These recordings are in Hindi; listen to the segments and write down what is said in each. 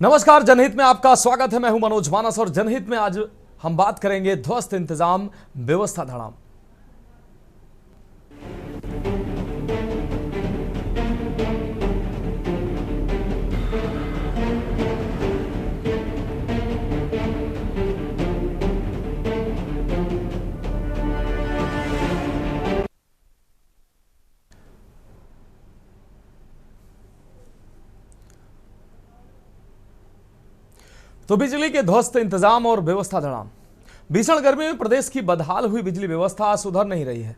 नमस्कार, जनहित में आपका स्वागत है। मैं हूं मनोज मानस और जनहित में आज हम बात करेंगे ध्वस्त इंतजाम व्यवस्था धड़ाम। तो बिजली के ध्वस्त इंतजाम और व्यवस्था धड़ाम। भीषण गर्मी में प्रदेश की बदहाल हुई बिजली व्यवस्था सुधर नहीं रही है।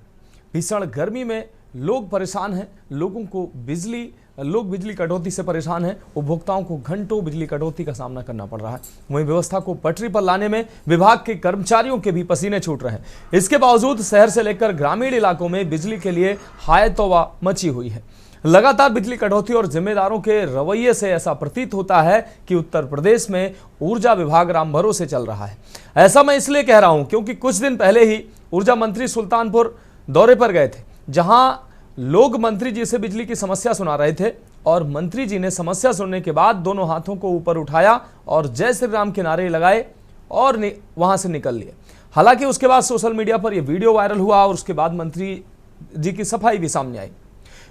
भीषण गर्मी में लोग परेशान हैं। लोग बिजली कटौती से परेशान हैं। उपभोक्ताओं को घंटों बिजली कटौती का सामना करना पड़ रहा है। वहीं व्यवस्था को पटरी पर लाने में विभाग के कर्मचारियों के भी पसीने छूट रहे हैं। इसके बावजूद शहर से लेकर ग्रामीण इलाकों में बिजली के लिए हाय तौबा मची हुई है। लगातार बिजली कटौती और जिम्मेदारों के रवैये से ऐसा प्रतीत होता है कि उत्तर प्रदेश में ऊर्जा विभाग राम भरोसे चल रहा है। ऐसा मैं इसलिए कह रहा हूं क्योंकि कुछ दिन पहले ही ऊर्जा मंत्री सुल्तानपुर दौरे पर गए थे, जहां लोग मंत्री जी से बिजली की समस्या सुना रहे थे और मंत्री जी ने समस्या सुनने के बाद दोनों हाथों को ऊपर उठाया और जय श्री राम के नारे लगाए और वहां से निकल लिए। हालांकि उसके बाद सोशल मीडिया पर यह वीडियो वायरल हुआ और उसके बाद मंत्री जी की सफाई भी सामने आई।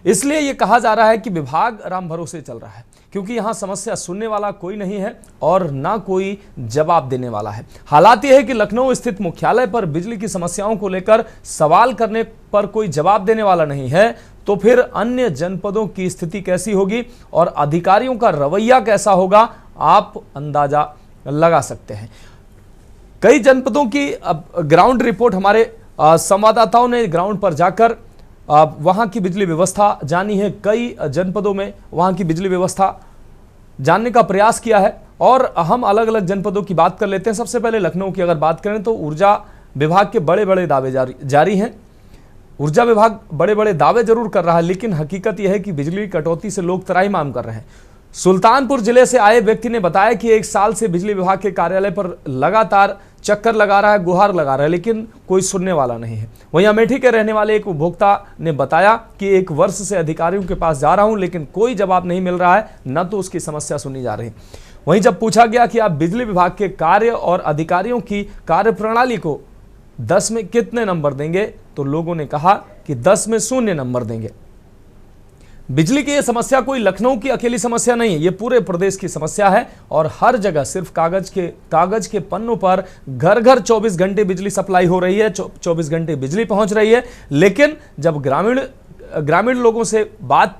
इसलिए यह कहा जा रहा है कि विभाग राम भरोसे चल रहा है, क्योंकि यहां समस्या सुनने वाला कोई नहीं है और ना कोई जवाब देने वाला है। हालात यह है कि लखनऊ स्थित मुख्यालय पर बिजली की समस्याओं को लेकर सवाल करने पर कोई जवाब देने वाला नहीं है, तो फिर अन्य जनपदों की स्थिति कैसी होगी और अधिकारियों का रवैया कैसा होगा, आप अंदाजा लगा सकते हैं। कई जनपदों की ग्राउंड रिपोर्ट हमारे संवाददाताओं ने ग्राउंड पर जाकर वहां की बिजली व्यवस्था जानी है। कई जनपदों में वहां की बिजली व्यवस्था जानने का प्रयास किया है और हम अलग अलग जनपदों की बात कर लेते हैं। सबसे पहले लखनऊ की अगर बात करें तो ऊर्जा विभाग के बड़े बड़े दावे जारी हैं। ऊर्जा विभाग बड़े बड़े दावे जरूर कर रहा है, लेकिन हकीकत यह है कि बिजली कटौती से लोग त्राहिमाम कर रहे हैं। सुल्तानपुर जिले से आए व्यक्ति ने बताया कि 1 साल से बिजली विभाग के कार्यालय पर लगातार चक्कर लगा रहा है, गुहार लगा रहा है, लेकिन कोई सुनने वाला नहीं है। वहीं अमेठी के रहने वाले एक उपभोक्ता ने बताया कि 1 वर्ष से अधिकारियों के पास जा रहा हूं, लेकिन कोई जवाब नहीं मिल रहा है, न तो उसकी समस्या सुनी जा रही। वहीं जब पूछा गया कि आप बिजली विभाग के कार्य और अधिकारियों की कार्यप्रणाली को 10 में कितने नंबर देंगे, तो लोगों ने कहा कि 10 में 0 नंबर देंगे। बिजली की यह समस्या कोई लखनऊ की अकेली समस्या नहीं है, ये पूरे प्रदेश की समस्या है और हर जगह सिर्फ कागज के पन्नों पर घर घर 24 घंटे बिजली सप्लाई हो रही है, 24 घंटे बिजली पहुंच रही है। लेकिन जब ग्रामीण लोगों से बात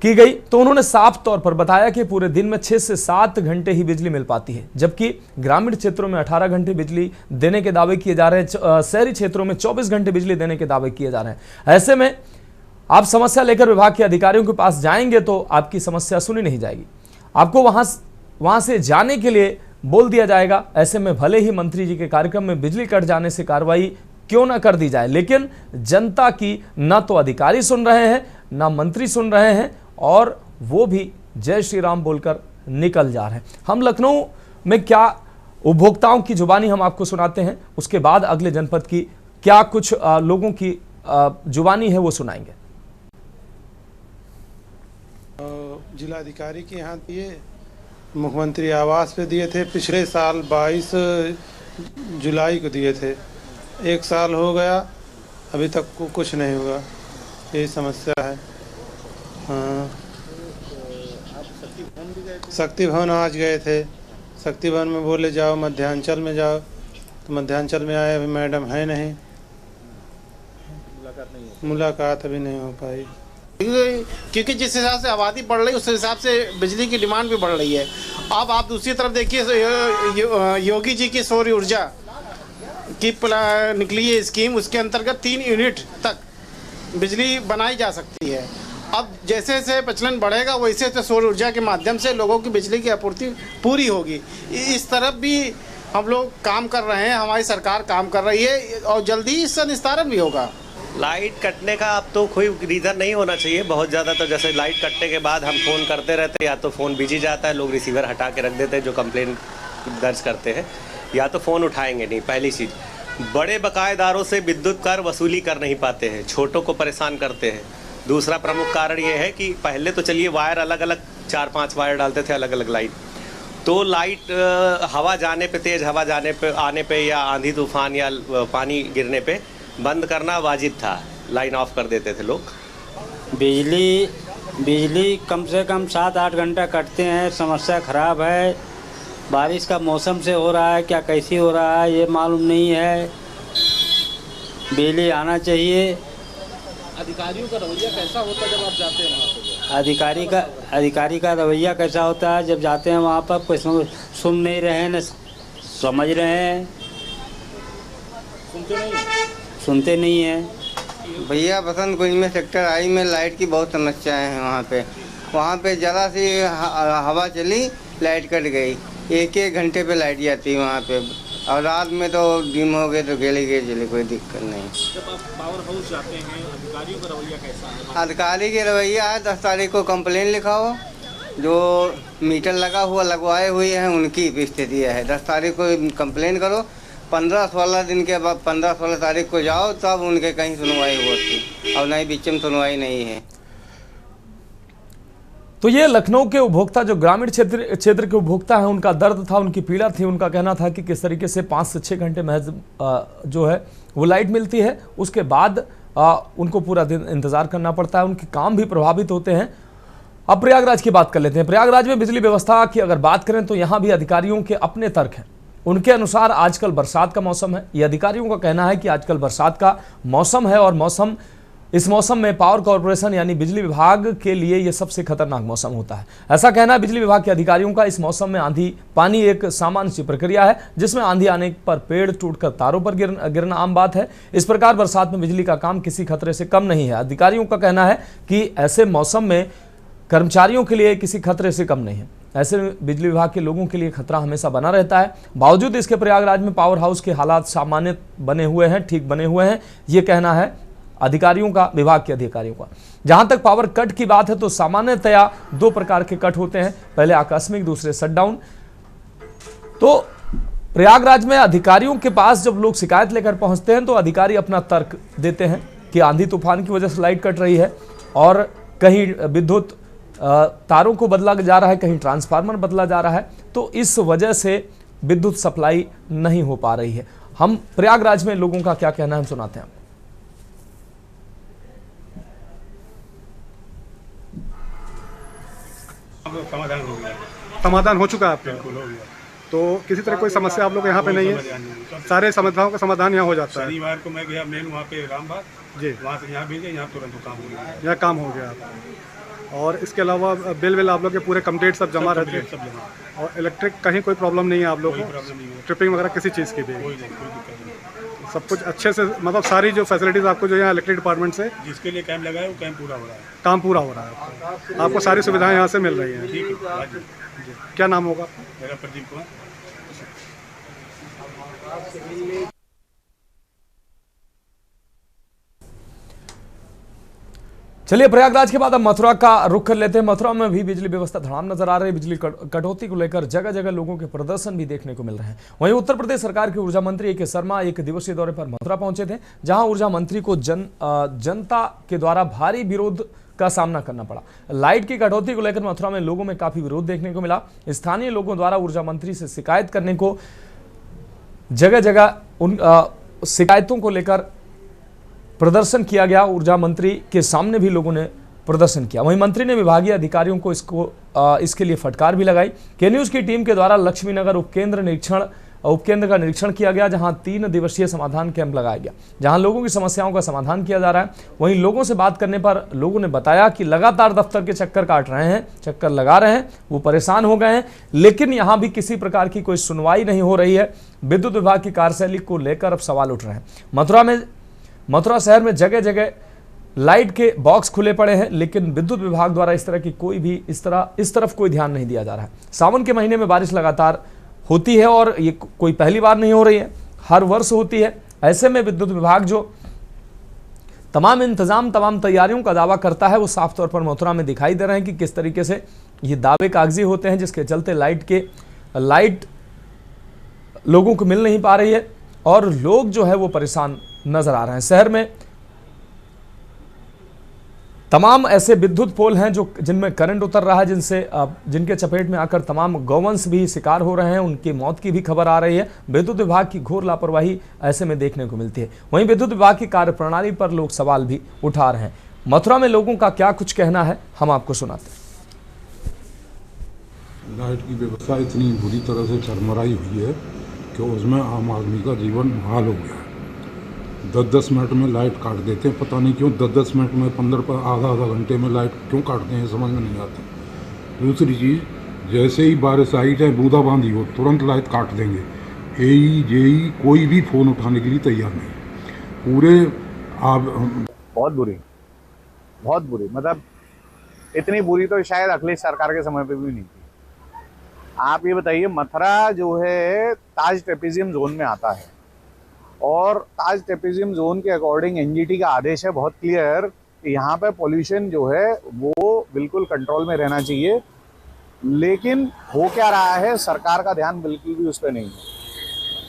की गई तो उन्होंने साफ तौर पर बताया कि पूरे दिन में 6 से 7 घंटे ही बिजली मिल पाती है, जबकि ग्रामीण क्षेत्रों में 18 घंटे बिजली देने के दावे किए जा रहे हैं। शहरी क्षेत्रों में 24 घंटे बिजली देने के दावे किए जा रहे हैं। ऐसे में आप समस्या लेकर विभाग के अधिकारियों के पास जाएंगे तो आपकी समस्या सुनी नहीं जाएगी, आपको वहां से जाने के लिए बोल दिया जाएगा। ऐसे में भले ही मंत्री जी के कार्यक्रम में बिजली कट जाने से कार्रवाई क्यों ना कर दी जाए, लेकिन जनता की न तो अधिकारी सुन रहे हैं, ना मंत्री सुन रहे हैं और वो भी जय श्री राम बोलकर निकल जा रहे हैं। हम लखनऊ में क्या उपभोक्ताओं की जुबानी हम आपको सुनाते हैं, उसके बाद अगले जनपद की क्या कुछ लोगों की जुबानी है वो सुनाएंगे। जिलाधिकारी के यहाँ दिए, मुख्यमंत्री आवास पे दिए थे, पिछले साल 22 जुलाई को दिए थे। 1 साल हो गया, अभी तक कुछ नहीं हुआ। यही समस्या है। हाँ, शक्ति भवन आज गए थे। शक्ति भवन में बोले जाओ मध्यांचल में जाओ, तो मध्यांचल में आए, अभी मैडम है नहीं, मुलाकात अभी नहीं हो पाई। क्योंकि जिस हिसाब से आबादी बढ़ रही है उस हिसाब से बिजली की डिमांड भी बढ़ रही है। अब आप दूसरी तरफ देखिए, योगी जी की सौर ऊर्जा की निकली है स्कीम, उसके अंतर्गत 3 यूनिट तक बिजली बनाई जा सकती है। अब जैसे जैसे प्रचलन बढ़ेगा वैसे वैसे सौर ऊर्जा के माध्यम से लोगों की बिजली की आपूर्ति पूरी होगी। इस तरफ भी हम लोग काम कर रहे हैं, हमारी सरकार काम कर रही है और जल्दी ही इसका निस्तारण भी होगा। लाइट कटने का अब तो कोई रीज़न नहीं होना चाहिए बहुत ज़्यादा। तो जैसे लाइट कटने के बाद हम फ़ोन करते रहते हैं, या तो फ़ोन बिजी जाता है, लोग रिसीवर हटा के रख देते हैं जो कंप्लेन दर्ज करते हैं, या तो फ़ोन उठाएंगे नहीं। पहली चीज़, बड़े बकायेदारों से विद्युत कर वसूली कर नहीं पाते हैं, छोटों को परेशान करते हैं। दूसरा प्रमुख कारण ये है कि पहले तो चलिए वायर अलग अलग 4-5 वायर डालते थे अलग अलग लाइन, तो लाइट हवा जाने पे, तेज़ हवा जाने पे, आने पे या आंधी तूफान या पानी गिरने पे बंद करना वाजिब था, लाइन ऑफ कर देते थे लोग। बिजली कम से कम 7-8 घंटा कटते हैं, समस्या ख़राब है। बारिश का मौसम से हो रहा है, क्या कैसी हो रहा है ये मालूम नहीं है। बिजली आना चाहिए। अधिकारियों का रवैया कैसा होता है जब आप जाते हैं वहाँ पे? अधिकारी का रवैया कैसा होता है जब जाते हैं वहाँ पर? कोई सुन नहीं रहे हैं, न समझ रहे हैं, सुनते नहीं हैं। भैया बसंत कुंज में सेक्टर आई में लाइट की बहुत समस्याएं हैं। वहाँ पे ज़रा सी हवा चली, लाइट कट गई। 1-1 घंटे पे लाइट जाती है वहाँ पे, और रात में तो डिम हो गए तो गए चले, कोई दिक्कत नहीं। जब आप पावर हाउस जाते हैं, अधिकारियों का रवैया कैसा है? अधिकारी के रवैया है 10 तारीख को कंप्लेन लिखाओ, जो मीटर लगा हुआ लगवाए हुए हैं उनकी स्थिति है। 10 तारीख को कंप्लेन करो, 15-16 दिन के बाद 15-16 तारीख को जाओ, तब उनके कहीं सुनवाई होती, और नहीं बीच में सुनवाई नहीं है। तो ये लखनऊ के उपभोक्ता, जो ग्रामीण क्षेत्र के उपभोक्ता हैं, उनका दर्द था, उनकी पीड़ा थी। उनका कहना था कि किस तरीके से 5 से 6 घंटे महज जो है वो लाइट मिलती है, उसके बाद उनको पूरा दिन इंतजार करना पड़ता है, उनके काम भी प्रभावित होते हैं। अब प्रयागराज की बात कर लेते हैं। प्रयागराज में बिजली व्यवस्था की अगर बात करें तो यहाँ भी अधिकारियों के अपने तर्क हैं। उनके अनुसार आजकल बरसात का मौसम है। ये अधिकारियों का कहना है कि आजकल बरसात का मौसम है, और इस मौसम में पावर कॉर्पोरेशन यानी बिजली विभाग के लिए यह सबसे खतरनाक मौसम होता है। ऐसा कहना है बिजली विभाग के अधिकारियों का। इस मौसम में आंधी पानी एक सामान्य सी प्रक्रिया है, जिसमें आंधी आने पर पेड़ टूटकर तारों पर गिरना आम बात है। इस प्रकार बरसात में बिजली का काम किसी खतरे से कम नहीं है। अधिकारियों का कहना है कि ऐसे मौसम में कर्मचारियों के लिए किसी खतरे से कम नहीं है। ऐसे में बिजली विभाग के लोगों के लिए खतरा हमेशा बना रहता है। बावजूद इसके प्रयागराज में पावर हाउस के हालात सामान्य बने हुए हैं, ठीक बने हुए हैं, ये कहना है अधिकारियों का, विभाग के अधिकारियों का। जहां तक पावर कट की बात है तो सामान्यतया 2 प्रकार के कट होते हैं, पहले आकस्मिक, दूसरे शटडाउन। तो प्रयागराज में अधिकारियों के पास जब लोग शिकायत लेकर पहुंचते हैं तो अधिकारी अपना तर्क देते हैं कि आंधी तूफान की वजह से लाइट कट रही है, और कहीं विद्युत तारों को बदला जा रहा है, कहीं ट्रांसफार्मर बदला जा रहा है, तो इस वजह से विद्युत सप्लाई नहीं हो पा रही है। हम प्रयागराज में लोगों का क्या कहना है, हम सुनाते हैं। समाधान हो चुका है आपका? तो किसी तरह कोई समस्या आप लोग यहाँ पे नहीं है? सारे समस्याओं का समाधान यहाँ हो जाता है। शनिवार को मैं गया मेन वहाँ पे रामबाग जी, वहाँ से यहाँ भेजे, यहाँ तुरंत काम हो गया। यहाँ काम हो गया आपका। और इसके अलावा बिल आप लोग के पूरे कंप्लीट सब जमा रहते हैं? और इलेक्ट्रिक कहीं कोई प्रॉब्लम नहीं है आप लोग को? ट्रिपिंग वगैरह किसी चीज़ की भी? सब कुछ अच्छे से, मतलब सारी जो फैसिलिटीज़ आपको जो यहाँ इलेक्ट्रिक डिपार्टमेंट से जिसके लिए कैंप लगाया वो कैंप पूरा हो रहा है। काम पूरा हो रहा है आपको सारी सुविधाएं यहाँ से मिल रही हैं? ठीक है जी। क्या नाम होगा? मेरा प्रदीप कुमार। चलिए प्रयागराज के बाद अब मथुरा का रुख कर लेते हैं। मथुरा में भी बिजली व्यवस्था धड़ाम नजर आ रही है। बिजली कटौती को लेकर जगह जगह लोगों के प्रदर्शन भी देखने को मिल रहे हैं। वहीं उत्तर प्रदेश सरकार के ऊर्जा मंत्री ए.के. शर्मा 1 दिवसीय दौरे पर मथुरा पहुंचे थे, जहां ऊर्जा मंत्री को जनता के द्वारा भारी विरोध का सामना करना पड़ा। लाइट की कटौती को लेकर मथुरा में लोगों में काफी विरोध देखने को मिला। स्थानीय लोगों द्वारा ऊर्जा मंत्री से शिकायत करने को जगह जगह उन शिकायतों को लेकर प्रदर्शन किया गया। ऊर्जा मंत्री के सामने भी लोगों ने प्रदर्शन किया। वहीं मंत्री ने विभागीय अधिकारियों को इसके लिए फटकार भी लगाई। के न्यूज की टीम के द्वारा लक्ष्मीनगर उपकेंद्र का निरीक्षण किया गया, जहां 3 दिवसीय समाधान कैंप लगाया गया, जहां लोगों की समस्याओं का समाधान किया जा रहा है। वहीं लोगों से बात करने पर लोगों ने बताया कि लगातार दफ्तर के चक्कर काट रहे हैं, चक्कर लगा रहे हैं, वो परेशान हो गए हैं, लेकिन यहां भी किसी प्रकार की कोई सुनवाई नहीं हो रही है। विद्युत विभाग की कार्यशैली को लेकर अब सवाल उठ रहे हैं। मथुरा शहर में जगह जगह लाइट के बॉक्स खुले पड़े हैं, लेकिन विद्युत विभाग द्वारा इस तरफ कोई ध्यान नहीं दिया जा रहा है। सावन के महीने में बारिश लगातार होती है और ये कोई पहली बार नहीं हो रही है, हर वर्ष होती है। ऐसे में विद्युत विभाग जो तमाम इंतजाम, तमाम तैयारियों का दावा करता है, वो साफ तौर पर मथुरा में दिखाई दे रहे हैं कि किस तरीके से ये दावे कागजी होते हैं, जिसके चलते लाइट लोगों को मिल नहीं पा रही है और लोग जो है वो परेशान नजर आ रहे हैं। शहर में तमाम ऐसे विद्युत पोल हैं जो जिनमें करंट उतर रहा है, जिनके चपेट में आकर तमाम गौवंश भी शिकार हो रहे हैं। उनकी मौत की भी खबर आ रही है। विद्युत विभाग की घोर लापरवाही ऐसे में देखने को मिलती है। वहीं विद्युत विभाग की कार्यप्रणाली पर लोग सवाल भी उठा रहे हैं। मथुरा में लोगों का क्या कुछ कहना है, हम आपको सुनाते हैं। लाइट की व्यवस्था इतनी बुरी तरह से चरमराई हुई है कि उसमें आम आदमी का जीवन मुहाल हो गया है। 10-10 मिनट में लाइट काट देते हैं, पता नहीं क्यों 10-10 मिनट में 15 आधा घंटे में लाइट क्यों काटते हैं, समझ में नहीं आती। दूसरी चीज़, जैसे ही बारिश आई चाहे बूंदाबांदी हो तुरंत लाइट काट देंगे। एई जेई कोई भी फ़ोन उठाने के लिए तैयार नहीं। पूरे आप बहुत बुरी मतलब इतनी बुरी तो शायद अखिलेश सरकार के समय पे भी नहीं थी। आप ये बताइए, मथुरा जो है ताज ट्रेपेजियम जोन में आता है और ताज ट्रेपेजियम जोन के अकॉर्डिंग एनजीटी का आदेश है बहुत क्लियर कि यहाँ पे पोल्यूशन जो है वो बिल्कुल कंट्रोल में रहना चाहिए। लेकिन हो क्या रहा है, सरकार का ध्यान बिल्कुल भी उस पर नहीं है,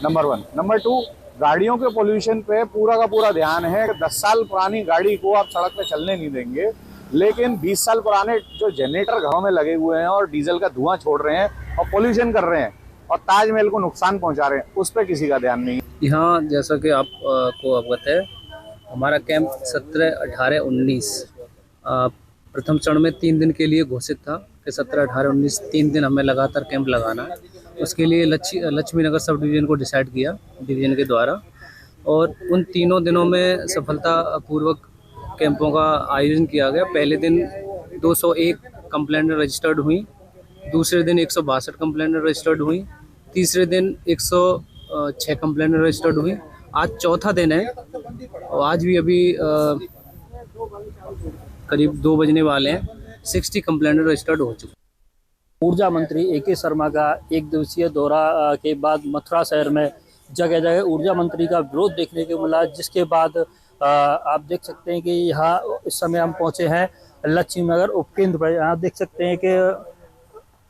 नंबर 1। नंबर 2, गाड़ियों के पोल्यूशन पे पूरा का पूरा ध्यान है। 10 साल पुरानी गाड़ी को आप सड़क पे चलने नहीं देंगे, लेकिन 20 साल पुराने जो जनरेटर घरों में लगे हुए हैं और डीजल का धुआं छोड़ रहे हैं और पोल्यूशन कर रहे हैं और ताजमहल को नुकसान पहुंचा रहे हैं, उस पर किसी का ध्यान नहीं है। यहाँ जैसा कि आपको अवगत है, हमारा कैंप 17, 18, 19 प्रथम चरण में 3 दिन के लिए घोषित था कि 17, 18, 19 3 दिन हमें लगातार कैंप लगाना है। उसके लिए लक्ष्मी नगर सब डिवीज़न को डिसाइड किया डिवीज़न के द्वारा, और उन तीनों दिनों में सफलतापूर्वक कैंपों का आयोजन किया गया। पहले दिन 201 कंप्लेंट रजिस्टर्ड हुई, दूसरे दिन 162 कंप्लेंट रजिस्टर्ड हुई, तीसरे दिन 106 कंप्लेंट रजिस्टर्ड हुई। आज चौथा दिन है और आज भी अभी करीब 2 बजने वाले हैं, 60 कंप्लेंट रजिस्टर्ड हो चुके। ऊर्जा मंत्री AK शर्मा का 1 दिवसीय दौरा के बाद मथुरा शहर में जगह जगह ऊर्जा मंत्री का विरोध देखने को मिला, जिसके बाद आप देख सकते हैं कि यहाँ इस समय हम पहुँचे हैं लक्ष्मी नगर उपकेंद्र पर। यहाँ देख सकते हैं कि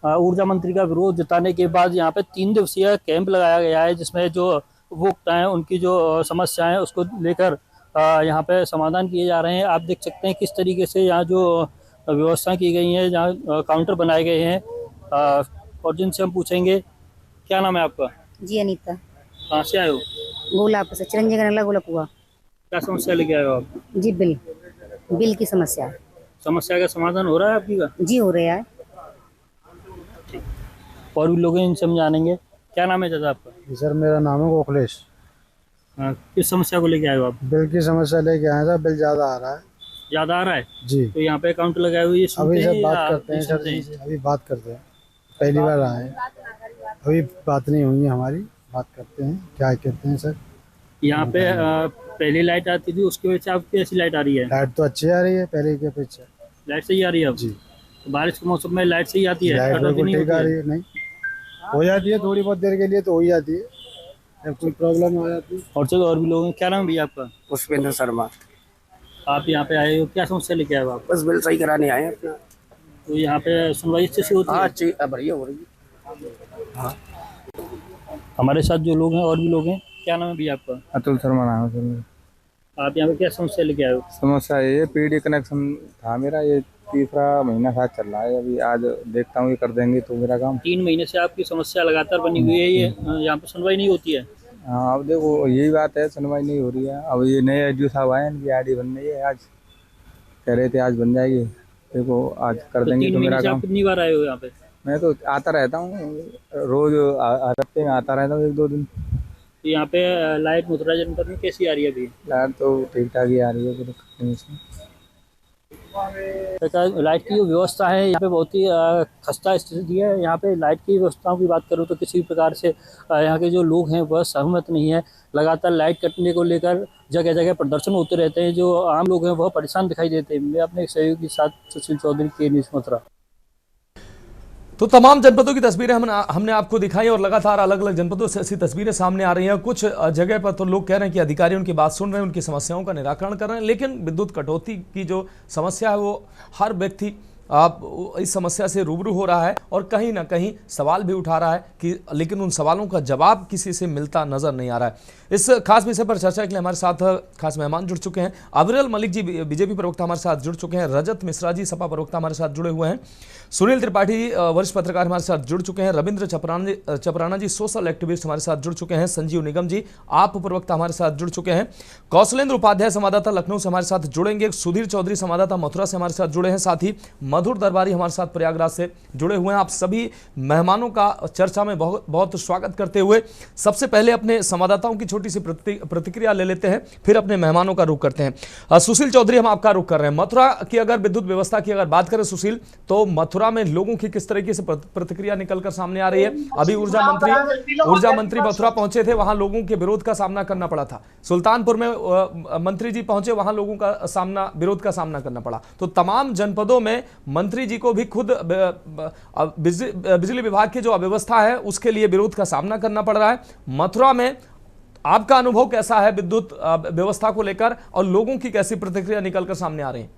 ऊर्जा मंत्री का विरोध जताने के बाद यहाँ पे 3 दिवसीय कैंप लगाया गया है, जिसमें जो उपभोक्ता हैं उनकी जो समस्याएं हैं उसको लेकर यहाँ पे समाधान किए जा रहे हैं। आप देख सकते हैं किस तरीके से यहाँ जो व्यवस्था की गई है, जहाँ काउंटर बनाए गए हैं। और जिनसे हम पूछेंगे, क्या नाम है आपका? जी अनीता। कहाँ से आए हो? गोलापुर से, चिरंजी का गोलापुआ। क्या समस्या लेके आए हो आप? जी बिल की समस्या। समस्या का समाधान हो रहा है आपकी का? जी हो रहा है। और भी लोग हैं, इनसे हम जानेंगे। क्या नाम है चाचा आपका? सर मेरा नाम है गोखलेश। किस समस्या को लेके आए हो आप? बिल की समस्या लेके आए था, बिल ज़्यादा आ रहा है। ज़्यादा आ रहा है जी। तो यहाँ पे अकाउंट लगाए हुए अभी सब बात करते हैं सर जी, अभी बात करते हैं, पहली बार आए हैं, अभी बात नहीं हुई है हमारी, बात करते हैं क्या कहते हैं सर। यहाँ पे पहली लाइट आती थी, उसकी वजह से आपकी ऐसी लाइट आ रही है? लाइट तो अच्छी आ रही है पहले के अपेक्षा। लाइट सही आ रही है अब जी? तो बारिश के मौसम में लाइट सही आती है? लाइट बिल्कुल ठीक आ रही है। नहीं हो जाती है थोड़ी बहुत देर के लिए तो हो ही जाती है, जब कोई प्रॉब्लम आ जाती है। और चलो और भी लोग हैं। क्या नाम है भैया आपका? पुष्पेंद्र शर्मा। आप यहाँ पे आए हो, क्या समस्या लेके आए हो आप? बस बिल सही कराने आए हैं अपना। तो यहाँ पे सुनवाई अच्छे से होती है? हाँ अच्छी बढ़िया हो रही है। हाँ। हमारे साथ जो लोग हैं और भी लोग हैं। क्या नाम है भैया आपका? अतुल शर्मा नाम है सर। आप यहाँ पे क्या समस्या लेके आए हो? समस्या ये PD कनेक्शन था मेरा, ये 3रा महीना साथ चल रहा है। अभी आज देखता हूँ ये कर देंगे तो मेरा काम। 3 महीने से आपकी समस्या लगातार बनी हुई है, ये यहाँ पे सुनवाई नहीं होती है? हाँ अब देखो यही बात है, सुनवाई नहीं हो रही है। अब ये नए एडीओ साहब आए, इनकी ID बन रही है, आज कह रहे थे आज बन जाएगी, देखो आज कर देंगे तो मेरा काम। कितनी बार आए हो यहाँ पे? मैं तो आता रहता हूँ रोज, हफ्ते में आता रहता हूँ 1-2 दिन। तो यहाँ पे लाइट मथुरा जनपद में कैसी आ रही है अभी? लाइट तो ठीक ठाक ही आ रही है, कोई दिक्कत नहीं इसमें। लाइट की जो व्यवस्था है यहाँ पे बहुत ही खस्ता स्थिति है। यहाँ पे लाइट की व्यवस्थाओं की बात करूँ तो किसी भी प्रकार से यहाँ के जो लोग हैं वह सहमत नहीं है। लगातार लाइट कटने को लेकर जगह जगह प्रदर्शन होते रहते हैं, जो आम लोग हैं वह परेशान दिखाई देते हैं। मैं अपने एक सहयोगी के साथ सुशील चौधरी, के न्यूज़ मथुरा। तो तमाम जनपदों की तस्वीरें हमने आपको दिखाई और लगातार अलग अलग जनपदों से ऐसी तस्वीरें सामने आ रही हैं। कुछ जगह पर तो लोग कह रहे हैं कि अधिकारी उनकी बात सुन रहे हैं, उनकी समस्याओं का निराकरण कर रहे हैं, लेकिन विद्युत कटौती की जो समस्या है वो हर व्यक्ति आप इस समस्या से रूबरू हो रहा है और कहीं ना कहीं सवाल भी उठा रहा है कि लेकिन उन सवालों का जवाब किसी से मिलता नजर नहीं आ रहा है। इस खास विषय पर चर्चा के लिए हमारे साथ खास मेहमान जुड़ चुके हैं। अविरल मलिक जी बीजेपी प्रवक्ता हमारे साथ जुड़ चुके हैं। रजत मिश्रा जी सपा प्रवक्ता हमारे साथ जुड़े हुए हैं। सुनील त्रिपाठी वरिष्ठ पत्रकार हमारे साथ जुड़ चुके हैं। रविंद्र चपराना जी सोशल एक्टिविस्ट हमारे साथ जुड़ चुके हैं। संजीव निगम जी आप प्रवक्ता हमारे साथ जुड़ चुके हैं। कौशलेंद्र उपाध्याय संवाददाता लखनऊ से हमारे साथ जुड़ेंगे। सुधीर चौधरी संवाददाता मथुरा से हमारे साथ जुड़े हैं। साथ ही मधुर दरबारी हमारे साथ प्रयागराज से जुड़े हुए हैं। आप सभी मेहमानों का चर्चा में बहुत बहुत स्वागत करते हुए सबसे पहले अपने संवाददाताओं की छोटी सी प्रतिक्रिया ले लेते हैं, फिर अपने मेहमानों का रुख करते हैं। सुशील चौधरी हम आपका रुख कर रहे हैं। मथुरा की अगर विद्युत व्यवस्था की अगर बात करें सुशील, तो मथुरा में लोगों की किस तरीके से प्रतिक्रिया निकलकर सामने आ रही है? अभी ऊर्जा मंत्री मथुरा पहुंचे थे, वहां लोगों के विरोध का सामना करना पड़ा था। सुल्तानपुर में मंत्री जी पहुंचे, वहां लोगों का विरोध का सामना करना पड़ा। तो तमाम जनपदों में मंत्री जी को भी खुद बिजली विभाग की जो अव्यवस्था है उसके लिए विरोध का सामना करना पड़ रहा है। मथुरा में आपका अनुभव कैसा है विद्युत व्यवस्था को लेकर और लोगों की कैसी प्रतिक्रिया निकलकर सामने आ रही है?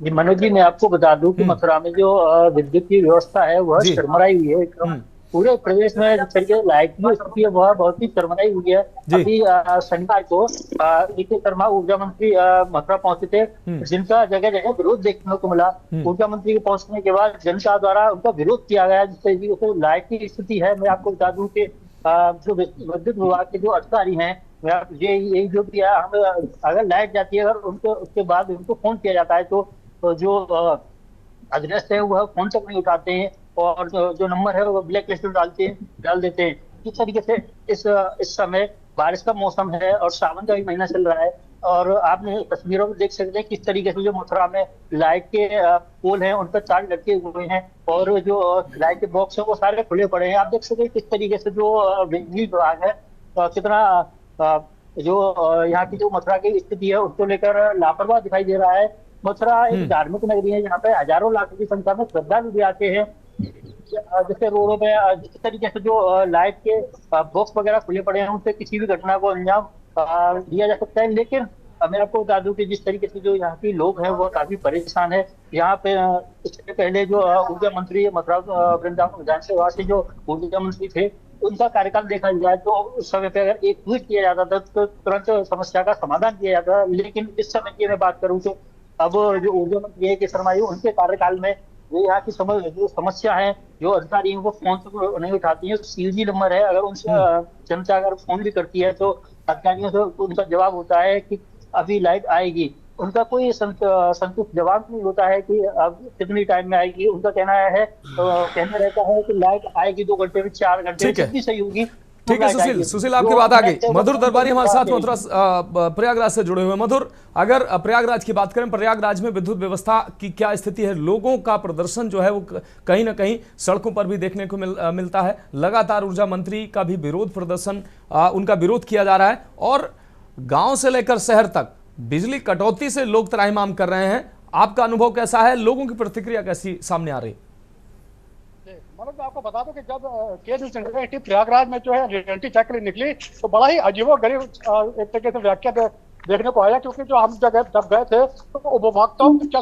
जी मनोज जी, मैं आपको बता दूं कि मथुरा में जो विद्युत की व्यवस्था है वह चरमराई हुई है। पूरे प्रदेश में जिस तरीके से लाइट की स्थिति है वह बहुत ही चरमराई हुई है। अभी शनिवार को डी.के. शर्मा ऊर्जा मंत्री मथुरा पहुंचे थे, जिनका जगह जगह विरोध देखने को मिला। ऊर्जा मंत्री के पहुंचने के बाद जनता द्वारा उनका विरोध किया गया, जिससे लाइट की स्थिति है। मैं आपको बता दूं कि जो विद्युत विभाग के जो अधिकारी हैं, यही जो भी है, हमें अगर लाइट जाती है, अगर उनको उसके बाद उनको फोन किया जाता है तो जो एड्रेस है वह फोन तक नहीं उठाते हैं और जो नंबर है वो ब्लैक लिस्ट में डाल देते हैं। इस तरीके से इस समय बारिश का मौसम है और सावन का भी महीना चल रहा है और आपने तस्वीरों में देख सकते हैं किस तरीके से जो मथुरा में लाइट के पोल हैं उन पर तार लटके हुए हैं और जो लाइट के बॉक्स है वो सारे खुले पड़े हैं। आप देख सकते हैं किस तरीके से जो बिजली विभाग है कितना जो यहाँ की जो मथुरा की स्थिति है उसको लेकर लापरवाह दिखाई दे रहा है। मथुरा एक धार्मिक नगरी है, यहाँ पे हजारों लाख की संख्या में श्रद्धालु भी आते हैं। जैसे रोडों में जिस तरीके से जो लाइट के बॉक्स वगैरह खुले पड़े हैं उनसे किसी भी घटना को अंजाम दिया जा सकता है। लेकिन मैं आपको बता दूं कि जिस तरीके से जो यहाँ के लोग हैं वो काफी परेशान है। यहाँ पे इससे पहले जो ऊर्जा मंत्री मथुरा वृंदावन विधानसभा से जो ऊर्जा मंत्री थे उनका कार्यकाल देखा जाए तो उस समय पे अगर एक ट्वीट किया जाता था तो तुरंत समस्या का समाधान किया जाता। लेकिन इस समय की मैं बात करूँ तो अब जो ऊर्जा मंत्री है के शर्मा जी, उनके कार्यकाल में जो यहाँ की जो समस्या है, जो अधिकारी हैं वो फोन नहीं उठाती है। सीजी नंबर है, अगर उनसे जनता अगर फोन भी करती है तो अधिकारियों से उनका जवाब होता है कि अभी लाइट आएगी। उनका कोई संतुष्ट जवाब नहीं होता है कि अब कितनी टाइम में आएगी। उनका कहना रहता है कि लाइट आएगी 2 घंटे में, 4 घंटे में, कितनी सही होगी। ठीक है सुशील आपकी बात आ गई। मधुर दरबारी हमारे साथ मथुरा प्रयागराज से जुड़े हुए। मधुर, अगर प्रयागराज की बात करें, प्रयागराज में विद्युत व्यवस्था की क्या स्थिति है? लोगों का प्रदर्शन जो है वो कहीं ना कहीं सड़कों पर भी देखने को मिलता है। लगातार ऊर्जा मंत्री का भी विरोध प्रदर्शन, उनका विरोध किया जा रहा है और गांव से लेकर शहर तक बिजली कटौती से लोग त्राहिमाम कर रहे हैं। आपका अनुभव कैसा है? लोगों की प्रतिक्रिया कैसी सामने आ रही? मनोज, मैं आपको बता दूं कि जब केस यूनिवर्सिटी प्रयागराज में जो है रियलिटी चेक के लिए निकली तो बड़ा ही अजीबोगरीब एक तरीके से व्याख्या देखने को आया, क्योंकि जो हम जब गए थे तो उपभोक्ताओं क्या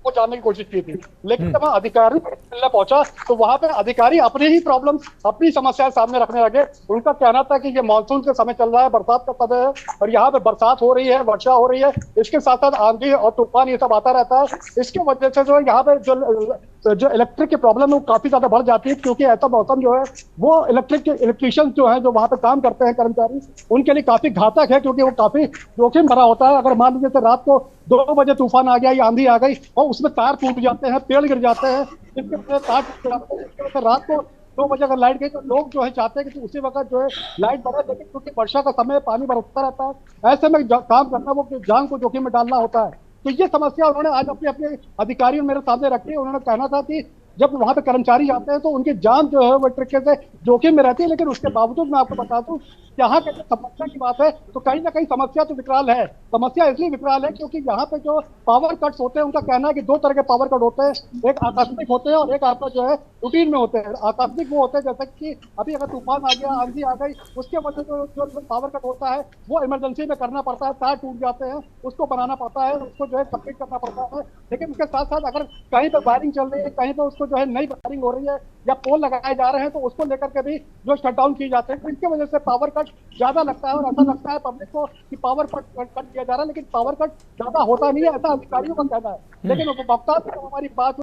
को जानने की कोशिश की थी, लेकिन जब वहाँ अधिकारी मिलने पहुंचा तो वहाँ पे अधिकारी अपनी ही प्रॉब्लम, अपनी समस्याएं सामने रखने लगे। उनका कहना था कि ये मानसून का समय चल रहा है, बरसात का समय है और यहाँ पे बरसात हो रही है, वर्षा हो रही है, इसके साथ साथ आंधी और तूफान ये सब आता रहता है। इसके वजह से जो यहाँ पे जो इलेक्ट्रिक की प्रॉब्लम है वो काफी ज्यादा बढ़ जाती है, क्योंकि ऐसा मौसम जो है वो इलेक्ट्रिशियन जो है जो वहाँ पे काम करते हैं कर्मचारी, उनके लिए काफी घातक है, क्योंकि वो काफी जोखिम भरा होता है। अगर मान लीजिए रात को 2 बजे तूफान आ गया या आंधी आ गई और उसमें तार टूट जाते हैं, पेड़ गिर जाते हैं, इसके वजह तार रात को 2 बजे अगर लाइट गई तो लोग जो है चाहते हैं कि उसी वक्त जो है लाइट बढ़े, लेकिन क्योंकि वर्षा का समय पानी बरसता रहता है, ऐसे में काम करना वो जान को जोखिम में डालना होता है। तो ये समस्या उन्होंने आज अपने अधिकारियों मेरे सामने रखी। उन्होंने कहना था कि जब वहां पे कर्मचारी आते हैं तो उनकी जान जो है वो एक तरीके से जोखिम में रहती है। लेकिन उसके बावजूद मैं आपको बता दूं, यहाँ के समस्या की बात है तो कहीं ना कहीं समस्या तो विकराल है। समस्या इसलिए विकराल है क्योंकि यहाँ पे जो पावर कट्स होते हैं, उनका कहना है कि दो तरह के पावर कट होते हैं, एक आकस्मिक होते हैं और एक आपका जो है रूटीन में होते हैं। आकस्मिक वो होते हैं जैसे कि अभी अगर तूफान आ गया, आंधी आ गई, उसके वजह से जो पावर कट होता है वो इमरजेंसी में करना पड़ता है, तार टूट जाते हैं, उसको बनाना पड़ता है, उसको जो है कंप्लीट करना पड़ता है। लेकिन उसके साथ साथ अगर कहीं पर वायरिंग चल रही है, कहीं पर उसको जो है नई वायरिंग हो रही है या पोल लगाए जा रहे हैं तो उसको लेकर के भी जो शट डाउन किए जाते हैं। तो इसकी वजह से पावर कट ज्यादा लगता है और ऐसा लगता है पब्लिक को कि पावर कट किया जा रहा है, लेकिन पावर कट ज्यादा होता नहीं है, ऐसा अधिकारियों का कहना है। लेकिन उपभोक्ता से हमारी बात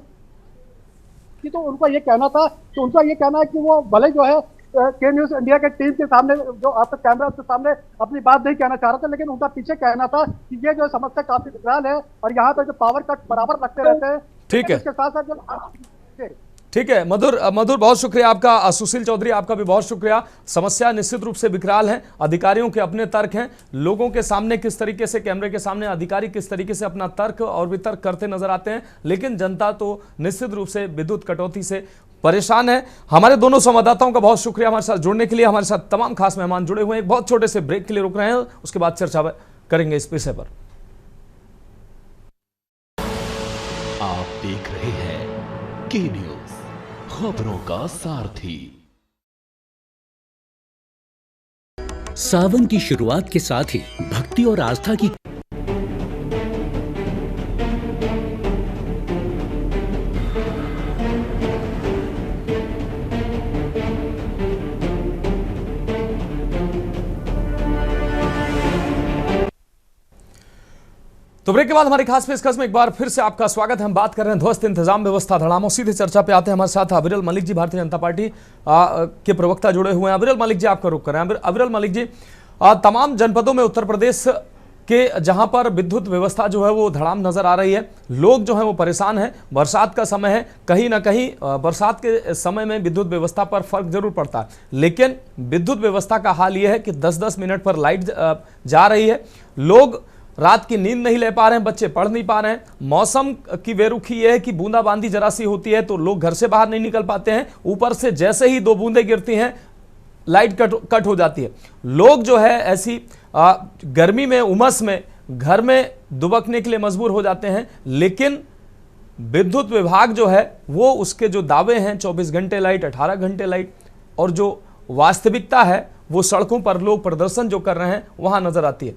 कि तो उनका ये कहना था कि उनका ये कहना है कि वो भले जो है के न्यूज इंडिया के टीम के सामने जो आपके कैमरा के सामने अपनी बात नहीं कहना चाह रहा था, लेकिन उनका पीछे कहना था कि ये जो समस्या काफी विकराल है और यहाँ पे जो पावर कट बराबर लगते रहते हैं। ठीक है, इसके साथ साथ जो ठीक है मधुर, बहुत शुक्रिया आपका। सुशील चौधरी आपका भी बहुत शुक्रिया। समस्या निश्चित रूप से विकराल है, अधिकारियों के अपने तर्क हैं, लोगों के सामने किस तरीके से कैमरे के सामने अधिकारी किस तरीके से अपना तर्क और वितर्क करते नजर आते हैं, लेकिन जनता तो निश्चित रूप से विद्युत कटौती से परेशान है। हमारे दोनों संवाददाताओं का बहुत शुक्रिया हमारे साथ जुड़ने के लिए। हमारे साथ तमाम खास मेहमान जुड़े हुए हैं। एक बहुत छोटे से ब्रेक के लिए रुक रहे हैं, उसके बाद चर्चा करेंगे इस विषय पर। आप देख रहे हैं के न्यूज, खबरों का सारथी। सावन की शुरुआत के साथ ही भक्ति और आस्था की तो ब्रेक के बाद हमारी खास पेशकश में एक बार फिर से आपका स्वागत है। हम बात कर रहे हैं ध्वस्त इंतजाम व्यवस्था धड़ामों। सीधे चर्चा पे आते हैं। हमारे साथ अविरल मलिक जी, भारतीय जनता पार्टी के प्रवक्ता जुड़े हुए हैं। अविरल मलिक जी, आपका रुख करें। अविरल मलिक जी, तमाम जनपदों में उत्तर प्रदेश के जहां पर विद्युत व्यवस्था जो है वो धड़ाम नजर आ रही है, लोग जो है वो परेशान हैं। बरसात का समय है, कहीं ना कहीं बरसात के समय में विद्युत व्यवस्था पर फर्क जरूर पड़ता है, लेकिन विद्युत व्यवस्था का हाल ये है कि 10-10 मिनट पर लाइट जा रही है, लोग रात की नींद नहीं ले पा रहे हैं, बच्चे पढ़ नहीं पा रहे हैं। मौसम की बेरुखी यह है कि बूंदाबांदी जरा सी होती है तो लोग घर से बाहर नहीं निकल पाते हैं, ऊपर से जैसे ही 2 बूंदें गिरती हैं लाइट कट हो जाती है। लोग जो है ऐसी गर्मी में, उमस में घर में दुबकने के लिए मजबूर हो जाते हैं। लेकिन विद्युत विभाग जो है वो उसके जो दावे हैं 24 घंटे लाइट, 18 घंटे लाइट, और जो वास्तविकता है वो सड़कों पर लोग प्रदर्शन जो कर रहे हैं वहां नजर आती है।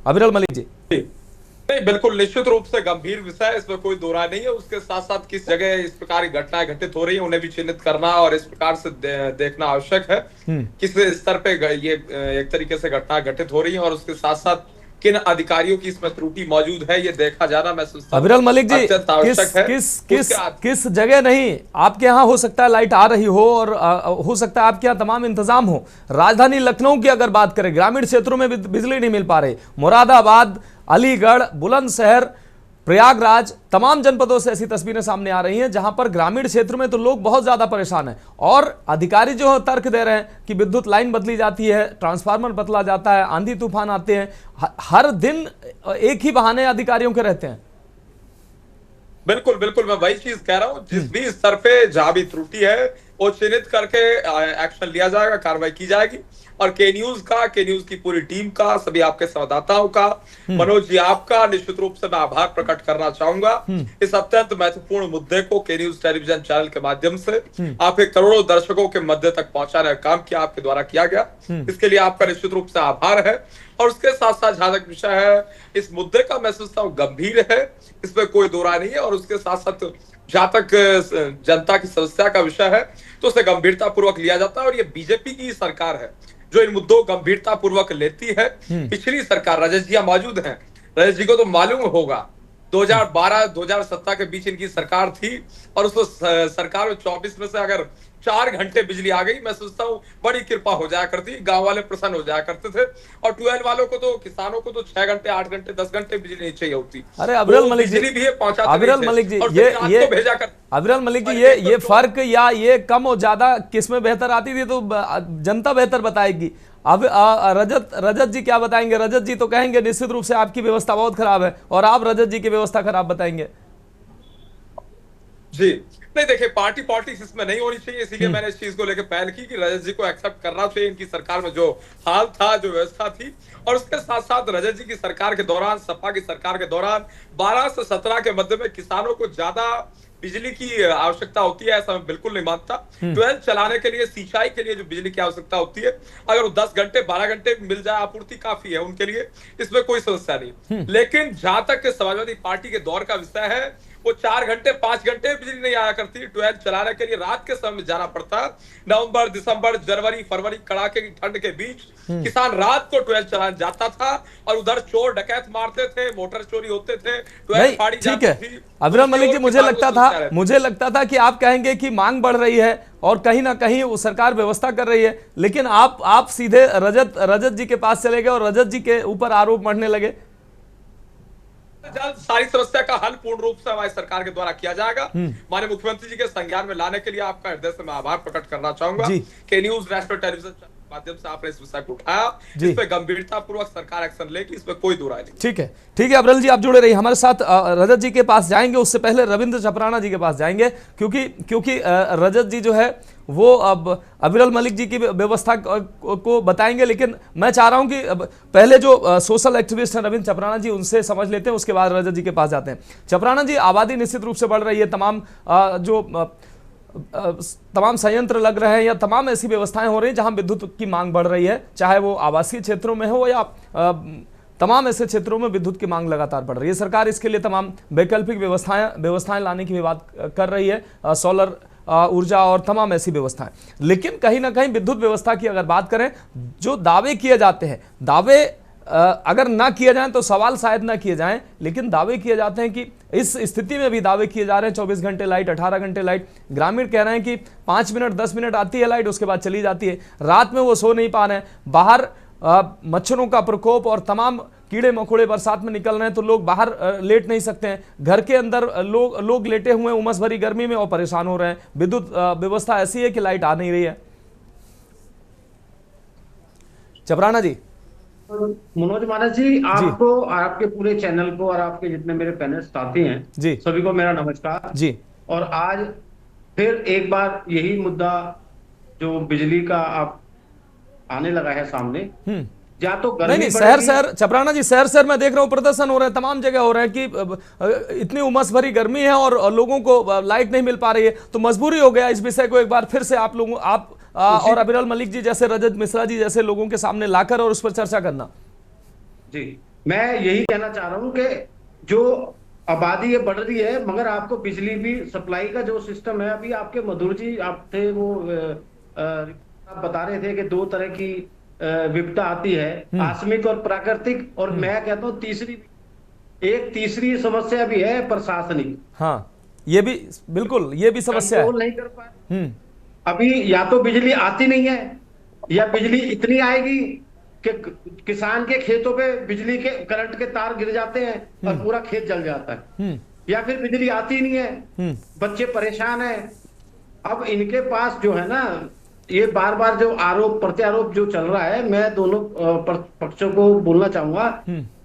अविरल मलिक जी। नहीं, बिल्कुल निश्चित रूप से गंभीर विषय है, इसमें कोई दो राय नहीं है। उसके साथ साथ किस जगह इस प्रकार की घटनाएं घटित हो रही है उन्हें भी चिन्हित करना और इस प्रकार से देखना आवश्यक है। किस स्तर पे ये एक तरीके से घटनाएं घटित हो रही है और उसके साथ साथ किन अधिकारियों की इसमें त्रुटि मौजूद है, ये देखा जाना मैं सोचता हूं अविरल मलिक जी, किस जगह नहीं, आपके यहाँ हो सकता है लाइट आ रही हो और हो सकता है आपके यहाँ तमाम इंतजाम हो। राजधानी लखनऊ की अगर बात करें, ग्रामीण क्षेत्रों में बिजली नहीं मिल पा रही। मुरादाबाद, अलीगढ़, बुलंदशहर, प्रयागराज, तमाम जनपदों से ऐसी तस्वीरें सामने आ रही हैं जहां पर ग्रामीण क्षेत्र में तो लोग बहुत ज्यादा परेशान हैं और अधिकारी जो है तर्क दे रहे हैं कि विद्युत लाइन बदली जाती है, ट्रांसफार्मर बदला जाता है, आंधी तूफान आते हैं, हर दिन एक ही बहाने अधिकारियों के रहते हैं। बिल्कुल बिल्कुल, मैं वही चीज कह रहा हूँ। जिस भी स्तर पे जहां भी त्रुटि है वो चिन्हित करके एक्शन लिया जाएगा, कार्रवाई की जाएगी। और के न्यूज की पूरी टीम का, सभी आपके संवाददाताओं का, मनोज जी आपका निश्चित रूप से मैं आभार प्रकट करना चाहूंगा। इस अत्यंत महत्वपूर्ण मुद्दे को के न्यूज टेलीविजन चैनल के माध्यम से आपके करोड़ों दर्शकों के मध्य तक पहुंचाने का काम किया, आपके द्वारा किया गया, इसके लिए आपका निश्चित रूप से आभार है। और उसके साथ साथ जहां तक विषय है इस मुद्दे का, मैं सोचता हूँ गंभीर है, इसमें कोई दो राय नहीं है। और उसके साथ साथ जहां तक जनता की समस्या का विषय है तो उसे गंभीरता पूर्वक लिया जाता है और ये बीजेपी की सरकार है जो इन मुद्दों को गंभीरता पूर्वक लेती है। पिछली सरकार, रजत जी मौजूद हैं, रजत जी को तो मालूम होगा 2012-2017 के बीच इनकी सरकार थी और उस सरकार में 24 में से अगर 4 घंटे बिजली आ गई, मैं सोचता हूँ बड़ी कृपा हो जाया करती, गांव वाले प्रसन्न हो जाया करते थे। और ट्वेल्व वालों को तो, किसानों को तो 6 घंटे, 8 घंटे, 10 घंटे बिजली नहीं चाहिए होती। अरे अविरल मलिक जी, बिजली भी पहुंचाते, अविरल मलिक जी, ये भेजा कर, अविरल मलिक जी, ये फर्क या ये कम और ज्यादा किसमें बेहतर आती थी तो जनता बेहतर बताएगी। अब रजत जी क्या बताएंगे? रजत जी तो कहेंगे निश्चित रूप से आपकी व्यवस्था बहुत खराब है और आप रजत जी की व्यवस्था खराब बताएंगे। जी नहीं, देखिए पार्टी पॉलिटिक्स इसमें नहीं होनी चाहिए, इसीलिए मैंने इस चीज को लेकर पहल की कि रजत जी को एक्सेप्ट करना चाहिए इनकी सरकार में जो हाल था, जो व्यवस्था थी। और उसके साथ साथ रजत जी की सरकार के दौरान, सपा की सरकार के दौरान 12 से 17 के मध्य में किसानों को ज्यादा बिजली की आवश्यकता होती है, ऐसा मैं बिल्कुल नहीं मानता। ट्वेल्व चलाने के लिए, सिंचाई के लिए जो बिजली की आवश्यकता होती है, अगर वो 10 घंटे 12 घंटे मिल जाए आपूर्ति काफी है उनके लिए, इसमें कोई समस्या नहीं। लेकिन जहां तक समाजवादी पार्टी के दौर का विषय है, वो 4 घंटे 5 घंटे बिजली नहीं आया करती। ट्वेल्व चलाने के लिए रात के समय में जाना पड़ता। नवंबर, दिसंबर, जनवरी, फरवरी कड़ाके की ठंड के बीच किसान रात को ट्वेल्व चलाने जाता था और उधर चोर डकैत मारते थे, मोटर चोरी होते थे, ट्वेल्व फाड़ी जाती थी। अविरल मलिक जी, मुझे लगता था कि आप कहेंगे कि मांग बढ़ रही है और कहीं ना कहीं वो सरकार व्यवस्था कर रही है, लेकिन आप सीधे रजत जी के पास चले गए और रजत जी के ऊपर आरोप मढ़ने लगे। जल्द सारी समस्या का हल पूर्ण रूप से हमारी सरकार के द्वारा किया जाएगा। माननीय मुख्यमंत्री जी के संज्ञान में लाने के लिए आपका हृदय से मैं आभार प्रकट करना चाहूंगा। के न्यूज नेशनल टेलीविजन के माध्यम से आपने इस विषय को उठाया, इस पे गंभीरता पूर्वक सरकार एक्शन लेगी, इसमें कोई दो राय नहीं। ठीक है अविरल जी, आप जुड़े रहिए हमारे साथ। रजत जी के पास जाएंगे, उससे पहले रविंद्र चपराना जी के पास जाएंगे, क्योंकि रजत जी जो है वो अब अविरल मलिक जी की व्यवस्था को बताएंगे, लेकिन मैं चाह रहा हूं कि पहले जो सोशल एक्टिविस्ट हैं रविंद्र चपराना जी, उनसे समझ लेते हैं, उसके बाद रजत जी के पास जाते हैं। चपराना जी, आबादी निश्चित रूप से बढ़ रही है, तमाम संयंत्र लग रहे हैं या तमाम ऐसी व्यवस्थाएं हो रही हैं जहां विद्युत की मांग बढ़ रही है, चाहे वो आवासीय क्षेत्रों में हो या तमाम ऐसे क्षेत्रों में विद्युत की मांग लगातार बढ़ रही है। सरकार इसके लिए तमाम वैकल्पिक व्यवस्थाएं लाने की भी बात कर रही है, सोलर ऊर्जा और तमाम ऐसी व्यवस्थाएं। लेकिन कहीं ना कहीं विद्युत व्यवस्था की अगर बात करें, जो दावे किए जाते हैं, दावे अगर ना किए जाएं तो सवाल शायद ना किए जाएं, लेकिन दावे किए जाते हैं कि इस स्थिति में भी दावे किए जा रहे हैं 24 घंटे लाइट, 18 घंटे लाइट। ग्रामीण कह रहे हैं कि 5 मिनट 10 मिनट आती है लाइट, उसके बाद चली जाती है। रात में वो सो नहीं पा रहे हैं, बाहर मच्छरों का प्रकोप और तमाम कीड़े मकोड़े बरसात में निकल रहे हैं, तो लोग बाहर लेट नहीं सकते हैं। घर के अंदर लोग लेटे हुए हैं उमस भरी गर्मी में और परेशान हो रहे हैं। विद्युत व्यवस्था ऐसी है कि लाइट आ नहीं रही है। चपराना जी। मनोज मानस जी, आपको, आपके पूरे चैनल को और आपके जितने मेरे पैनल साथी हैं जी, सभी को मेरा नमस्कार जी। और आज फिर एक बार यही मुद्दा जो बिजली का आप आने लगा है सामने, या तो नहीं शहर चपराना जी, शहर मैं देख रहा हूँ प्रदर्शन हो रहे हैं, तमाम जगह हो रहे हैं कि इतनी उमस भरी गर्मी है और लोगों को लाइट नहीं मिल पा रही है, तो मजबूरी हो गया इस विषय को एक बार फिर से आप और अविरल मलिक जी जैसे, रजत मिश्रा जी जैसे लोगों के सामने लाकर और उस पर चर्चा करना। जी, मैं यही कहना चाह रहा हूं कि जो आबादी ये बढ़ रही है, मगर आपको बिजली भी सप्लाई का जो सिस्टम है, अभी आपके मधुर जी आप थे, वो आप बता रहे थे कि 2 तरह की विपदा आती है, आकस्मिक और प्राकृतिक, और मैं कहता हूँ तीसरी समस्या भी है प्रशासनिक। हाँ, ये भी बिल्कुल, ये भी समस्या है, नहीं कर पाए। अभी या तो बिजली आती नहीं है, या बिजली इतनी आएगी कि किसान के खेतों पे बिजली के करंट के तार गिर जाते हैं और पूरा खेत जल जाता है, या फिर बिजली आती नहीं है, बच्चे परेशान हैं। अब इनके पास जो है ना, ये बार बार जो आरोप प्रत्यारोप जो चल रहा है, मैं दोनों पक्षों को बोलना चाहूंगा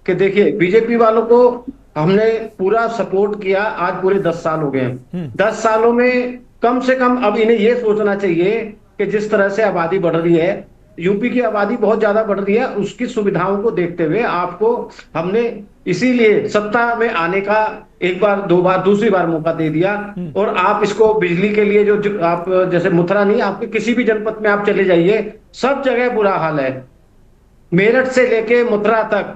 कि देखिए, बीजेपी वालों को हमने पूरा सपोर्ट किया, आज पूरे 10 साल हो गए हैं। 10 सालों में कम से कम अब इन्हें यह सोचना चाहिए कि जिस तरह से आबादी बढ़ रही है, यूपी की आबादी बहुत ज्यादा बढ़ रही है, उसकी सुविधाओं को देखते हुए आपको हमने इसीलिए सत्ता में आने का एक बार, 2 बार, दूसरी बार मौका दे दिया। और आप इसको बिजली के लिए जो आप जैसे मथुरा नहीं, आपके किसी भी जनपद में आप चले जाइए, सब जगह बुरा हाल है। मेरठ से लेके मथुरा तक,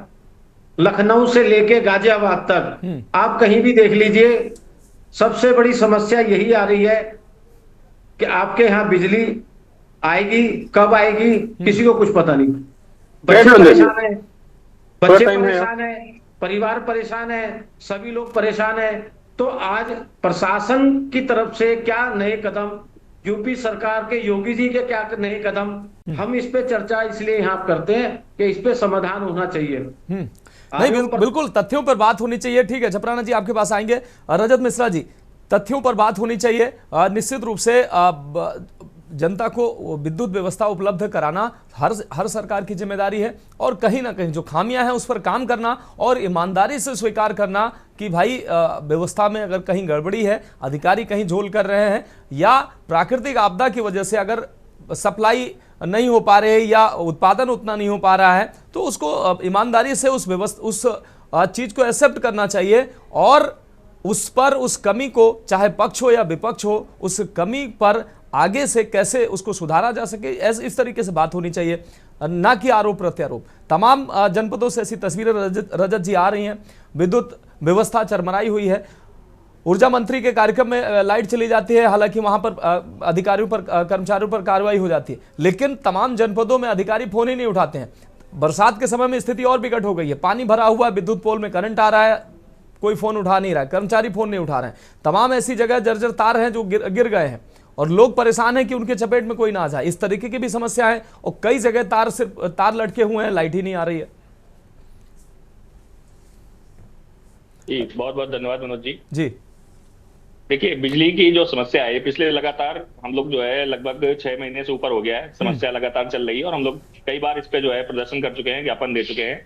लखनऊ से लेके गाजियाबाद तक, आप कहीं भी देख लीजिए, सबसे बड़ी समस्या यही आ रही है कि आपके यहाँ बिजली आएगी, कब आएगी, किसी को कुछ पता नहीं। बच्चे परेशान है, परिवार परेशान है, सभी लोग परेशान है। तो आज प्रशासन की तरफ से क्या नए कदम, यूपी सरकार के योगी जी के क्या नए कदम, हम इस पे चर्चा इसलिए यहाँ करते हैं कि इस पे समाधान होना चाहिए। नहीं, बिल्कुल तथ्यों पर बात होनी चाहिए। ठीक है चपराना जी, आपके पास आएंगे। रजत मिश्रा जी, तथ्यों पर बात होनी चाहिए। निश्चित रूप से जनता को विद्युत व्यवस्था उपलब्ध कराना हर सरकार की जिम्मेदारी है, और कहीं ना कहीं जो खामियां हैं उस पर काम करना और ईमानदारी से स्वीकार करना कि भाई व्यवस्था में अगर कहीं गड़बड़ी है, अधिकारी कहीं झोल कर रहे हैं, या प्राकृतिक आपदा की वजह से अगर सप्लाई नहीं हो पा रहे या उत्पादन उतना नहीं हो पा रहा है, तो उसको ईमानदारी से उस चीज़ को एक्सेप्ट करना चाहिए और उस पर, उस कमी को, चाहे पक्ष हो या विपक्ष हो, उस कमी पर आगे से कैसे उसको सुधारा जा सके, इस तरीके से बात होनी चाहिए, ना कि आरोप प्रत्यारोप। तमाम जनपदों से ऐसी तस्वीरें रजत जी आ रही हैं। विद्युत व्यवस्था चरमराई हुई है। ऊर्जा मंत्री के कार्यक्रम में लाइट चली जाती है, हालांकि वहां पर अधिकारियों पर, कर्मचारियों पर कार्रवाई हो जाती है, लेकिन तमाम जनपदों में अधिकारी फोन ही नहीं उठाते हैं। बरसात के समय में स्थिति और विकट हो गई है। पानी भरा हुआ है, विद्युत पोल में करंट आ रहा है, कोई फोन उठा नहीं रहा है, कर्मचारी फोन नहीं उठा रहे हैं। तमाम ऐसी जगह जर्जर तार हैं जो गिर गए हैं और लोग परेशान हैं कि उनके चपेट में कोई ना आ जाए। इस तरीके की भी समस्या है और कई जगह तार लटके हुए हैं, लाइट ही नहीं आ रही है। जी बहुत बहुत धन्यवाद मनोज जी। जी देखिए, बिजली की जो समस्या है पिछले लगातार हम लोग जो है लगभग 6 महीने से ऊपर हो गया है, समस्या लगातार चल रही है और हम लोग कई बार इस पे जो है प्रदर्शन कर चुके हैं, ज्ञापन दे चुके हैं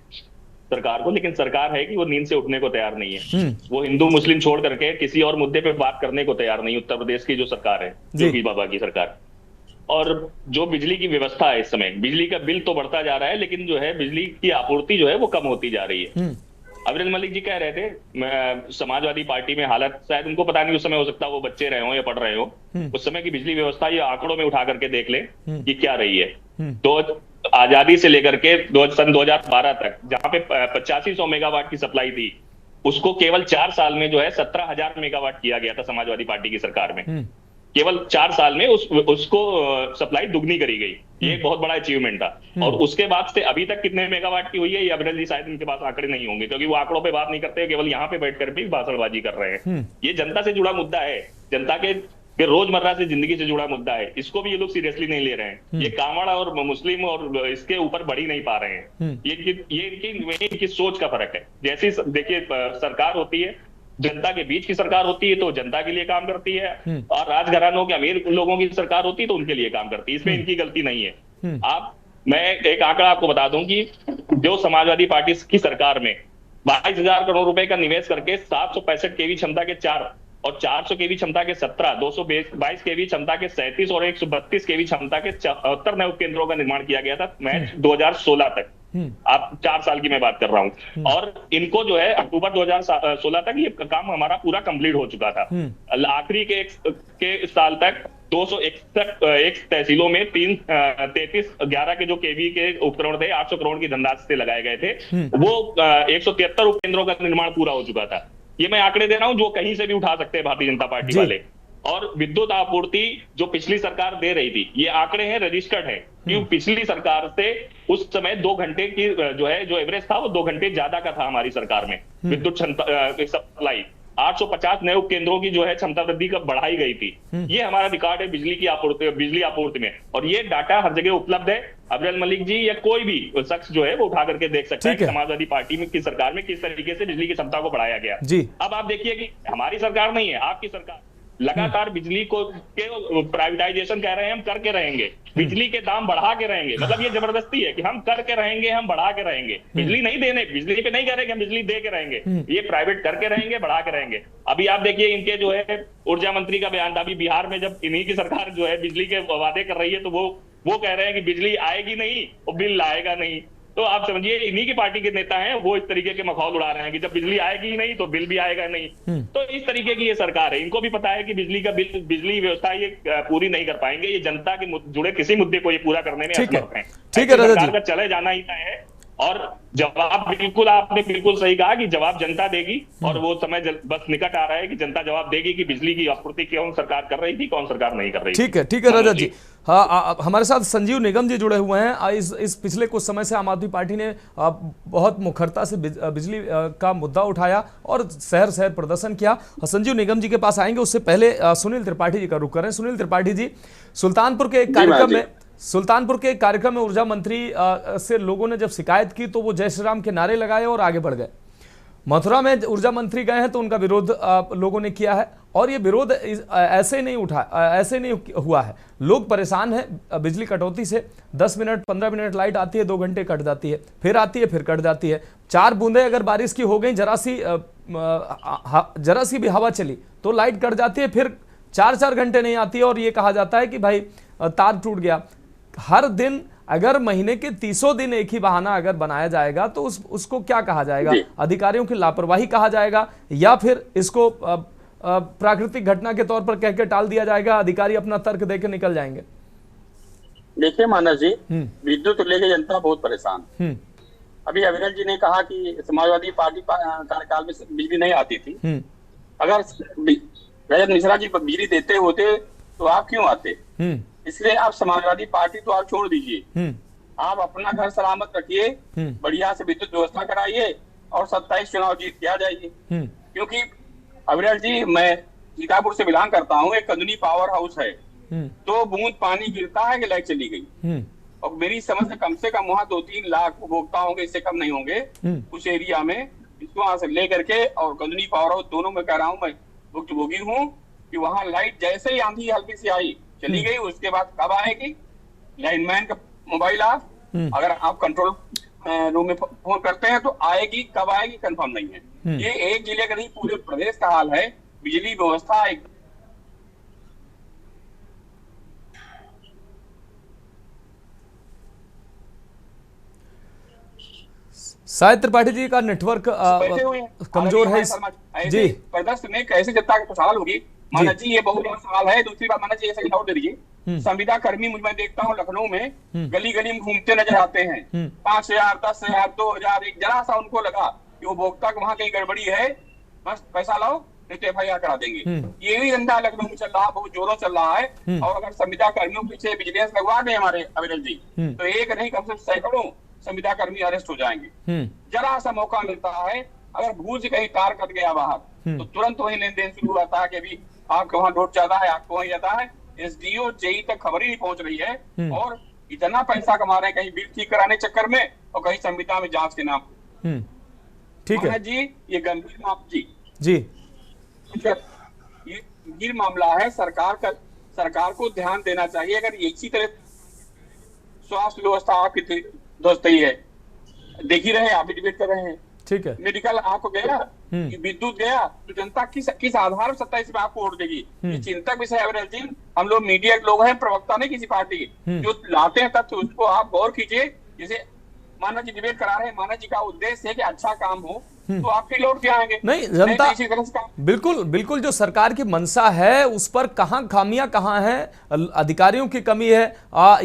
सरकार को, लेकिन सरकार है कि वो नींद से उठने को तैयार नहीं है। वो हिंदू मुस्लिम छोड़ करके किसी और मुद्दे पे बात करने को तैयार नहीं। उत्तर प्रदेश की जो सरकार है, योगी बाबा की सरकार, और जो बिजली की व्यवस्था है, इस समय बिजली का बिल तो बढ़ता जा रहा है, लेकिन जो है बिजली की आपूर्ति जो है वो कम होती जा रही है। अविरल मलिक जी कह रहे थे समाजवादी पार्टी में हालत, शायद उनको पता नहीं उस समय, हो सकता है वो बच्चे रहे हो या पढ़ रहे हो, उस समय की बिजली व्यवस्था ये आंकड़ों में उठा करके देख ले कि क्या रही है। तो आजादी से लेकर के सन 2012 तक जहां पे 8500 मेगावाट की सप्लाई थी, उसको केवल 4 साल में जो है 17,000 मेगावाट किया गया था समाजवादी पार्टी की सरकार में। केवल 4 साल में उसको सप्लाई दुगनी करी गई। ये एक बहुत बड़ा अचीवमेंट था। और उसके बाद से अभी तक कितने मेगावाट की हुई है ये अविरल जी शायद इनके पास आंकड़े नहीं होंगे, क्योंकि वो आंकड़ों पे बात नहीं करते, केवल यहाँ पे बैठ कर भी भाषणबाजी कर रहे हैं। ये जनता से जुड़ा मुद्दा है, जनता के रोजमर्रा से जिंदगी से जुड़ा मुद्दा है, इसको भी ये लोग सीरियसली नहीं ले रहे हैं। ये कांवड़ और मुस्लिम और इसके ऊपर बढ़ी नहीं पा रहे हैं। ये इनकी सोच का फर्क है। जैसी देखिए सरकार होती है, जनता के बीच की सरकार होती है तो जनता के लिए काम करती है, और राजघरानों के अमीर लोगों की सरकार होती है तो उनके लिए काम करती है। इसमें इनकी गलती नहीं है। मैं एक आंकड़ा आपको बता दूं कि जो समाजवादी पार्टी की सरकार में 22,000 करोड़ रुपए का निवेश करके 765 केवी क्षमता के 4 और 400 केवी क्षमता के 17, 222 केवी क्षमता के 37 और 132 केवी क्षमता के 74 नए उपकेंद्रों का निर्माण किया गया था मैच 2016 तक। आप 4 साल की मैं बात कर रहा हूं, और इनको जो है अक्टूबर 2016 तक ये काम हमारा पूरा कंप्लीट हो चुका था। आखिरी के साल तक 261 तहसीलों में 11 के जो केवी के उपकरण थे 800 करोड़ की धनराशि से लगाए गए थे, वो 173 उपकेंद्रों का निर्माण पूरा हो चुका था। ये मैं आंकड़े दे रहा हूं जो कहीं से भी उठा सकते हैं भारतीय जनता पार्टी वाले। और विद्युत आपूर्ति जो पिछली सरकार दे रही थी, ये आंकड़े हैं, रजिस्टर्ड है, कि पिछली सरकार से उस समय 2 घंटे की जो एवरेज था वो 2 घंटे ज्यादा का था हमारी सरकार में विद्युत सप्लाई। 850 नए उपकेंद्रों की जो है क्षमता वृद्धि का बढ़ाई गई थी। ये हमारा रिकॉर्ड है बिजली आपूर्ति में, और ये डाटा हर जगह उपलब्ध है। अविरल मलिक जी या कोई भी शख्स जो है वो उठा करके देख सकता है कि समाजवादी पार्टी में की सरकार में किस तरीके से बिजली की क्षमता को बढ़ाया गया। अब आप देखिए कि हमारी सरकार नहीं है, आपकी सरकार लगातार बिजली को प्राइवेटाइजेशन कह रहे हैं, हम करके रहेंगे, बिजली के दाम बढ़ा के रहेंगे। मतलब ये जबरदस्ती है कि हम करके रहेंगे, हम बढ़ा के रहेंगे। बिजली नहीं देने, बिजली पे नहीं करेंगे, हम बिजली दे के रहेंगे। ये प्राइवेट करके रहेंगे, बढ़ा के रहेंगे। अभी आप देखिए इनके जो है ऊर्जा मंत्री का बयान था, अभी बिहार में जब इन्हीं की सरकार जो है बिजली के वादे कर रही है तो वो कह रहे हैं कि बिजली आएगी नहीं और बिल आएगा नहीं। तो आप समझिए इन्हीं की पार्टी के नेता हैं, वो इस तरीके के मखौल उड़ा रहे हैं कि जब बिजली आएगी ही नहीं तो बिल भी आएगा नहीं। तो इस तरीके की ये सरकार है, इनको भी पता है कि बिजली व्यवस्था ये पूरी नहीं कर पाएंगे। ये जनता के जुड़े किसी मुद्दे को ये पूरा करने में असमर्थ हैं। ठीक है, सरकार का चले जाना ही तय है। और जवाब आपने बिल्कुल सही कहा कि जवाब जनता देगी, और वो समय बस निकट आ रहा है कि जनता जवाब देगी कि बिजली की आपूर्ति कौन सरकार कर रही थी, कौन सरकार नहीं कर रही थी। ठीक है रजत जी। हाँ, हमारे साथ संजीव निगम जी जुड़े हुए हैं। इस पिछले कुछ समय से आम आदमी पार्टी ने बहुत मुखरता से बिजली का मुद्दा उठाया और शहर शहर प्रदर्शन किया। संजीव निगम जी के पास आएंगे, उससे पहले सुनील त्रिपाठी जी का रुख करें। सुनील त्रिपाठी जी, सुल्तानपुर के एक कार्यक्रम में ऊर्जा मंत्री से लोगों ने जब शिकायत की तो वो जय श्री राम के नारे लगाए और आगे बढ़ गए। मथुरा में ऊर्जा मंत्री गए हैं तो उनका विरोध लोगों ने किया है, और ये विरोध ऐसे नहीं हुआ है। लोग परेशान हैं बिजली कटौती से। 10 मिनट 15 मिनट लाइट आती है, 2 घंटे कट जाती है, फिर आती है, फिर कट जाती है। 4 बूंदें अगर बारिश की हो गई, जरा सी भी हवा चली तो लाइट कट जाती है, फिर 4-4 घंटे नहीं आती है और ये कहा जाता है कि भाई तार टूट गया। हर दिन अगर महीने के 30 दिन एक ही बहाना अगर बनाया जाएगा तो उसको क्या कहा जाएगा? अधिकारियों की लापरवाही कहा जाएगा, या फिर इसको प्राकृतिक घटना के तौर पर कह के टाल दिया जाएगा, अधिकारी अपना तर्क देकर निकल जाएंगे? देखिए मानस जी, विद्युत लेके जनता बहुत परेशान। अभी अविरल जी ने कहा कि समाजवादी पार्टी कार्यकाल में बिजली नहीं आती थी। अगर रजत मिश्रा जी बिजली देते होते तो आप क्यों आते? इसलिए आप समाजवादी पार्टी तो आप छोड़ दीजिए, आप अपना घर सलामत रखिए, बढ़िया से विद्युत व्यवस्था कराइए और 27 चुनाव जीत के आ जाइए। क्योंकि अविरल जी, मैं सीतापुर से बिलोंग करता हूँ, एक कंदनी पावर हाउस है, 2 बूंद पानी गिरता है कि लाइट चली गई। और मेरी समझ से कम वहाँ 2-3 लाख उपभोक्ता होंगे, इससे कम नहीं होंगे उस एरिया में। इसको वहां से लेकर के और कंदनी पावर हाउस दोनों में कह रहा हूँ, मैं भुक्तभोगी हूँ कि वहाँ लाइट जैसे ही आंधी हल्की सी आई चली गई, उसके बाद कब आएगी? लाइनमैन का मोबाइल ऑफ, अगर आप कंट्रोल रूम में फोन करते हैं तो आएगी, कब आएगी कंफर्म नहीं है। ये एक जिले का नहीं, पूरे प्रदेश का हाल है। बिजली व्यवस्था एक शायद त्रिपाठी जी का नेटवर्क कमजोर है जी। प्रदर्शन में कैसे जनता की खुशहाल होगी? माना जी, ये बहुत बड़ा सवाल है। दूसरी बात, माना जी ऐसा दे दीजिए, संविदा कर्मी मैं देखता हूँ लखनऊ में गली गली में घूमते नजर आते हैं। 5,000, 10,000, 2,000, एक जरा सा उनको लगा कि उपभोक्ता को वहाँ कहीं गड़बड़ी है, बस पैसा लाओ नहीं तो FIR करा देंगे। ये भी धंधा लखनऊ में चल रहा है, बहुत जोरों चल रहा है। और अगर संविदा कर्मियों के पीछे विजिलेंस लगवा दें हमारे अविरल जी, तो एक नहीं कम से कम सैकड़ों संविदा कर्मी अरेस्ट हो जाएंगे। जरा सा मौका मिलता है, अगर भूल से कहीं तार कट गया बाहर तो तुरंत वही लेन देन शुरू होता है कि अभी आपके वहाँ लोड ज्यादा है, आपको वहीं जाता है। SDO JE तक खबर ही नहीं पहुंच रही है और इतना पैसा कमा रहे हैं कहीं बिल ठीक कराने चक्कर में और कहीं संविदा में जांच के नाम। ठीक है जी, ये गंभीर मामला जी, ये गंभीर मामला है। सरकार को ध्यान देना चाहिए। अगर इसी तरह स्वास्थ्य व्यवस्था आपकी दोस्त ही है, देख ही रहे, आप भी डिबेट कर रहे हैं। ठीक है, मेडिकल आपको गया, विद्युत गया, तो जनता किस आधार पर 27 में आपको वोट देगी? ये चिंतक विषय है। हम लोग मीडिया के लोग हैं, प्रवक्ता नहीं किसी पार्टी के, जो लाते हैं तथ्य उसको आप गौर कीजिए। जैसे माना जी डिबेट करा रहे हैं, माना जी का उद्देश्य है कि अच्छा काम हो, तो आपके लौट के आएंगे। नहीं, जनता बिल्कुल जो सरकार की मंशा है उस पर कहाँ खामियां कहाँ है, अधिकारियों की कमी है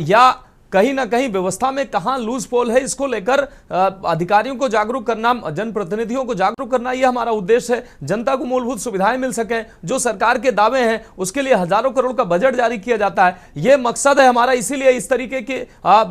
या कहीं ना कहीं व्यवस्था में कहां लूज पोल है, इसको लेकर अधिकारियों को जागरूक करना, जनप्रतिनिधियों को जागरूक करना, यह हमारा उद्देश्य है। जनता को मूलभूत सुविधाएं मिल सकें, जो सरकार के दावे हैं उसके लिए हजारों करोड़ का बजट जारी किया जाता है, यह मकसद है हमारा। इसीलिए इस तरीके के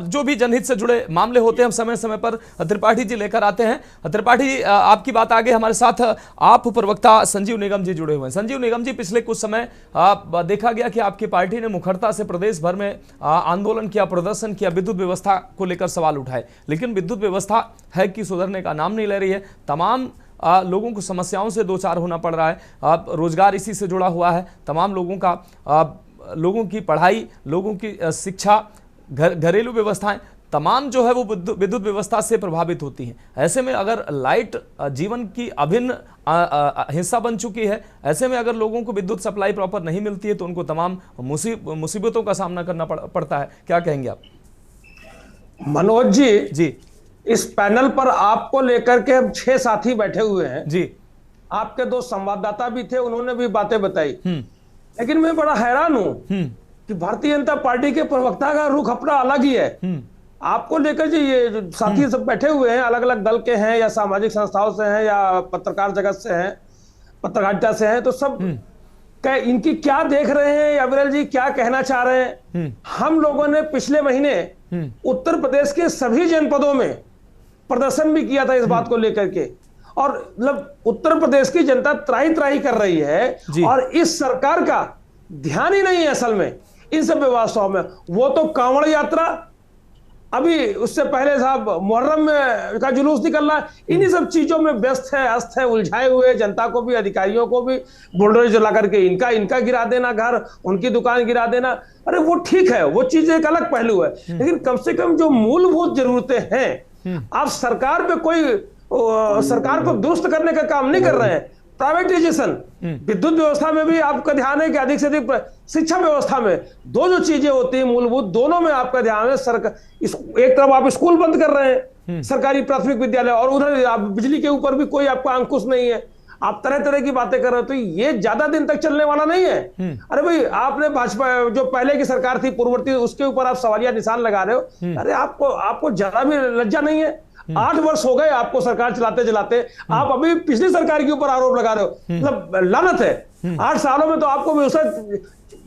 जो भी जनहित से जुड़े मामले होते हैं हम समय समय पर त्रिपाठी जी लेकर आते हैं। त्रिपाठी जी, आपकी बात आगे, हमारे साथ आप प्रवक्ता संजीव निगम जी जुड़े हुए हैं। संजीव निगम जी, पिछले कुछ समय देखा गया कि आपकी पार्टी ने मुखरता से प्रदेश भर में आंदोलन किया, प्रदर्शन किया, विद्युत व्यवस्था को लेकर सवाल उठाए, लेकिन विद्युत व्यवस्था है कि सुधरने का नाम नहीं ले रही है। तमाम लोगों को समस्याओं से दो चार होना पड़ रहा है। रोजगार इसी से जुड़ा हुआ है, तमाम लोगों की पढ़ाई, लोगों की शिक्षा, घरेलू व्यवस्थाएं तमाम जो है वो विद्युत व्यवस्था से प्रभावित होती हैं। ऐसे में अगर लाइट जीवन की अभिन्न हिस्सा बन चुकी है, ऐसे में अगर लोगों को विद्युत सप्लाई प्रॉपर नहीं मिलती है तो उनको तमाम मुसीबतों का सामना करना पड़ता है। क्या कहेंगे आप? मनोज जी, इस पैनल पर आपको लेकर के 6 साथी बैठे हुए हैं जी। आपके 2 संवाददाता भी थे, उन्होंने भी बातें बताई, लेकिन मैं बड़ा हैरान हूं कि भारतीय जनता पार्टी के प्रवक्ता का रुख अपना अलग ही है। आपको लेकर जी ये साथी सब बैठे हुए हैं, अलग अलग दल के हैं या सामाजिक संस्थाओं से हैं या पत्रकार जगत से हैं, पत्रकारिता से हैं, तो सब इनकी क्या देख रहे हैं, अविरल जी क्या कहना चाह रहे हैं? हम लोगों ने पिछले महीने उत्तर प्रदेश के सभी जनपदों में प्रदर्शन भी किया था इस बात को लेकर के, और मतलब उत्तर प्रदेश की जनता त्राही त्राही कर रही है और इस सरकार का ध्यान ही नहीं है असल में इन सब व्यवस्थाओं में। वो तो कांवड़ यात्रा अभी उससे पहले साहब मुहर्रम में का जुलूस निकल रहा है। इन्हीं सब चीजों में व्यस्त है, अस्त है, उलझाए हुए, जनता को भी, अधिकारियों को भी बुलडोजर ला करके इनका गिरा देना घर, उनकी दुकान गिरा देना। अरे वो ठीक है, वो चीज एक अलग पहलू है, लेकिन कम से कम जो मूलभूत जरूरतें हैं, आप सरकार को दुरुस्त करने का काम नहीं कर रहे हैं। प्राइवेटाइजेशन, विद्युत व्यवस्था में भी आपका ध्यान है कि अधिक से अधिक, शिक्षा व्यवस्था में दो जो चीजें होती है मूलभूत, दोनों में आपका ध्यान है। एक तरफ आप स्कूल बंद कर रहे हैं, सरकारी प्राथमिक विद्यालय, और उधर आप बिजली के ऊपर भी कोई आपका अंकुश नहीं है। आप तरह तरह की बातें कर रहे हो, तो ये ज्यादा दिन तक चलने वाला नहीं है। अरे भाई, आपने भाजपा जो पहले की सरकार थी पूर्ववर्ती, उसके ऊपर आप सवालिया निशान लगा रहे हो। अरे आपको जरा भी लज्जा नहीं है? 8 वर्ष हो गए आपको सरकार चलाते चलाते, आप अभी पिछली सरकार के ऊपर आरोप लगा रहे हो। मतलब लानत है। 8 सालों में तो आपको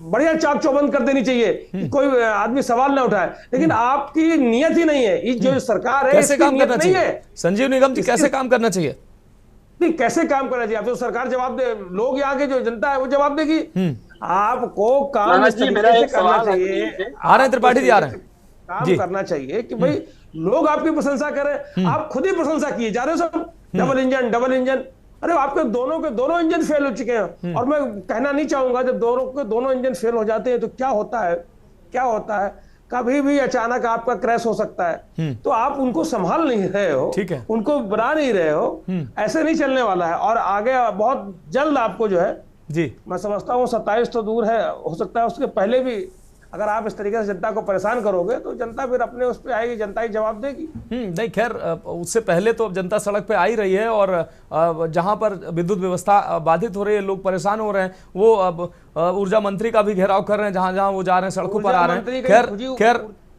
बढ़िया चाक चौबंद कर देनी चाहिए कि कोई आदमी सवाल ना उठाए, लेकिन आपकी नियत ही नहीं है। ये जो सरकार है, कैसे काम करना चाहिए संजीव निगम जी? कैसे काम करना चाहिए? नहीं, कैसे काम करना चाहिए? आप तो सरकार जवाब दे, लोग यहाँ के जो जनता है वो जवाब देगी। आपको काम इस तरीके से करना चाहिए। आ रहे हैं त्रिपाठी जी, आ रहे हैं। काम करना चाहिए कि भाई लोग आपकी प्रशंसा करें, आप खुद ही प्रशंसा किए जा रहे हो सब, डबल इंजन। अरे आपके दोनों इंजन फेल हो चुके हैं, और मैं कहना नहीं चाहूंगा, जब दोनों इंजन फेल हो जाते हैं तो क्या होता है। कभी भी अचानक आपका क्रैश हो सकता है, तो आप उनको संभाल नहीं रहे हो, ठीक है, उनको बना नहीं रहे हो। ऐसे नहीं चलने वाला है, और आगे बहुत जल्द आपको जो है, जी मैं समझता हूँ 27 तो दूर है, हो सकता है उसके पहले भी अगर आप इस तरीके से जनता को परेशान करोगे तो जनता फिर अपने उस पे आएगी, जनता ही जवाब देगी। नहीं, खैर उससे पहले तो जनता सड़क पे आ ही रही है, और जहां पर विद्युत व्यवस्था बाधित हो रही है, लोग परेशान हो रहे हैं, वो अब ऊर्जा मंत्री का भी घेराव कर रहे हैं, जहां जहां वो जा रहे हैं, सड़कों पर आ रहे हैं।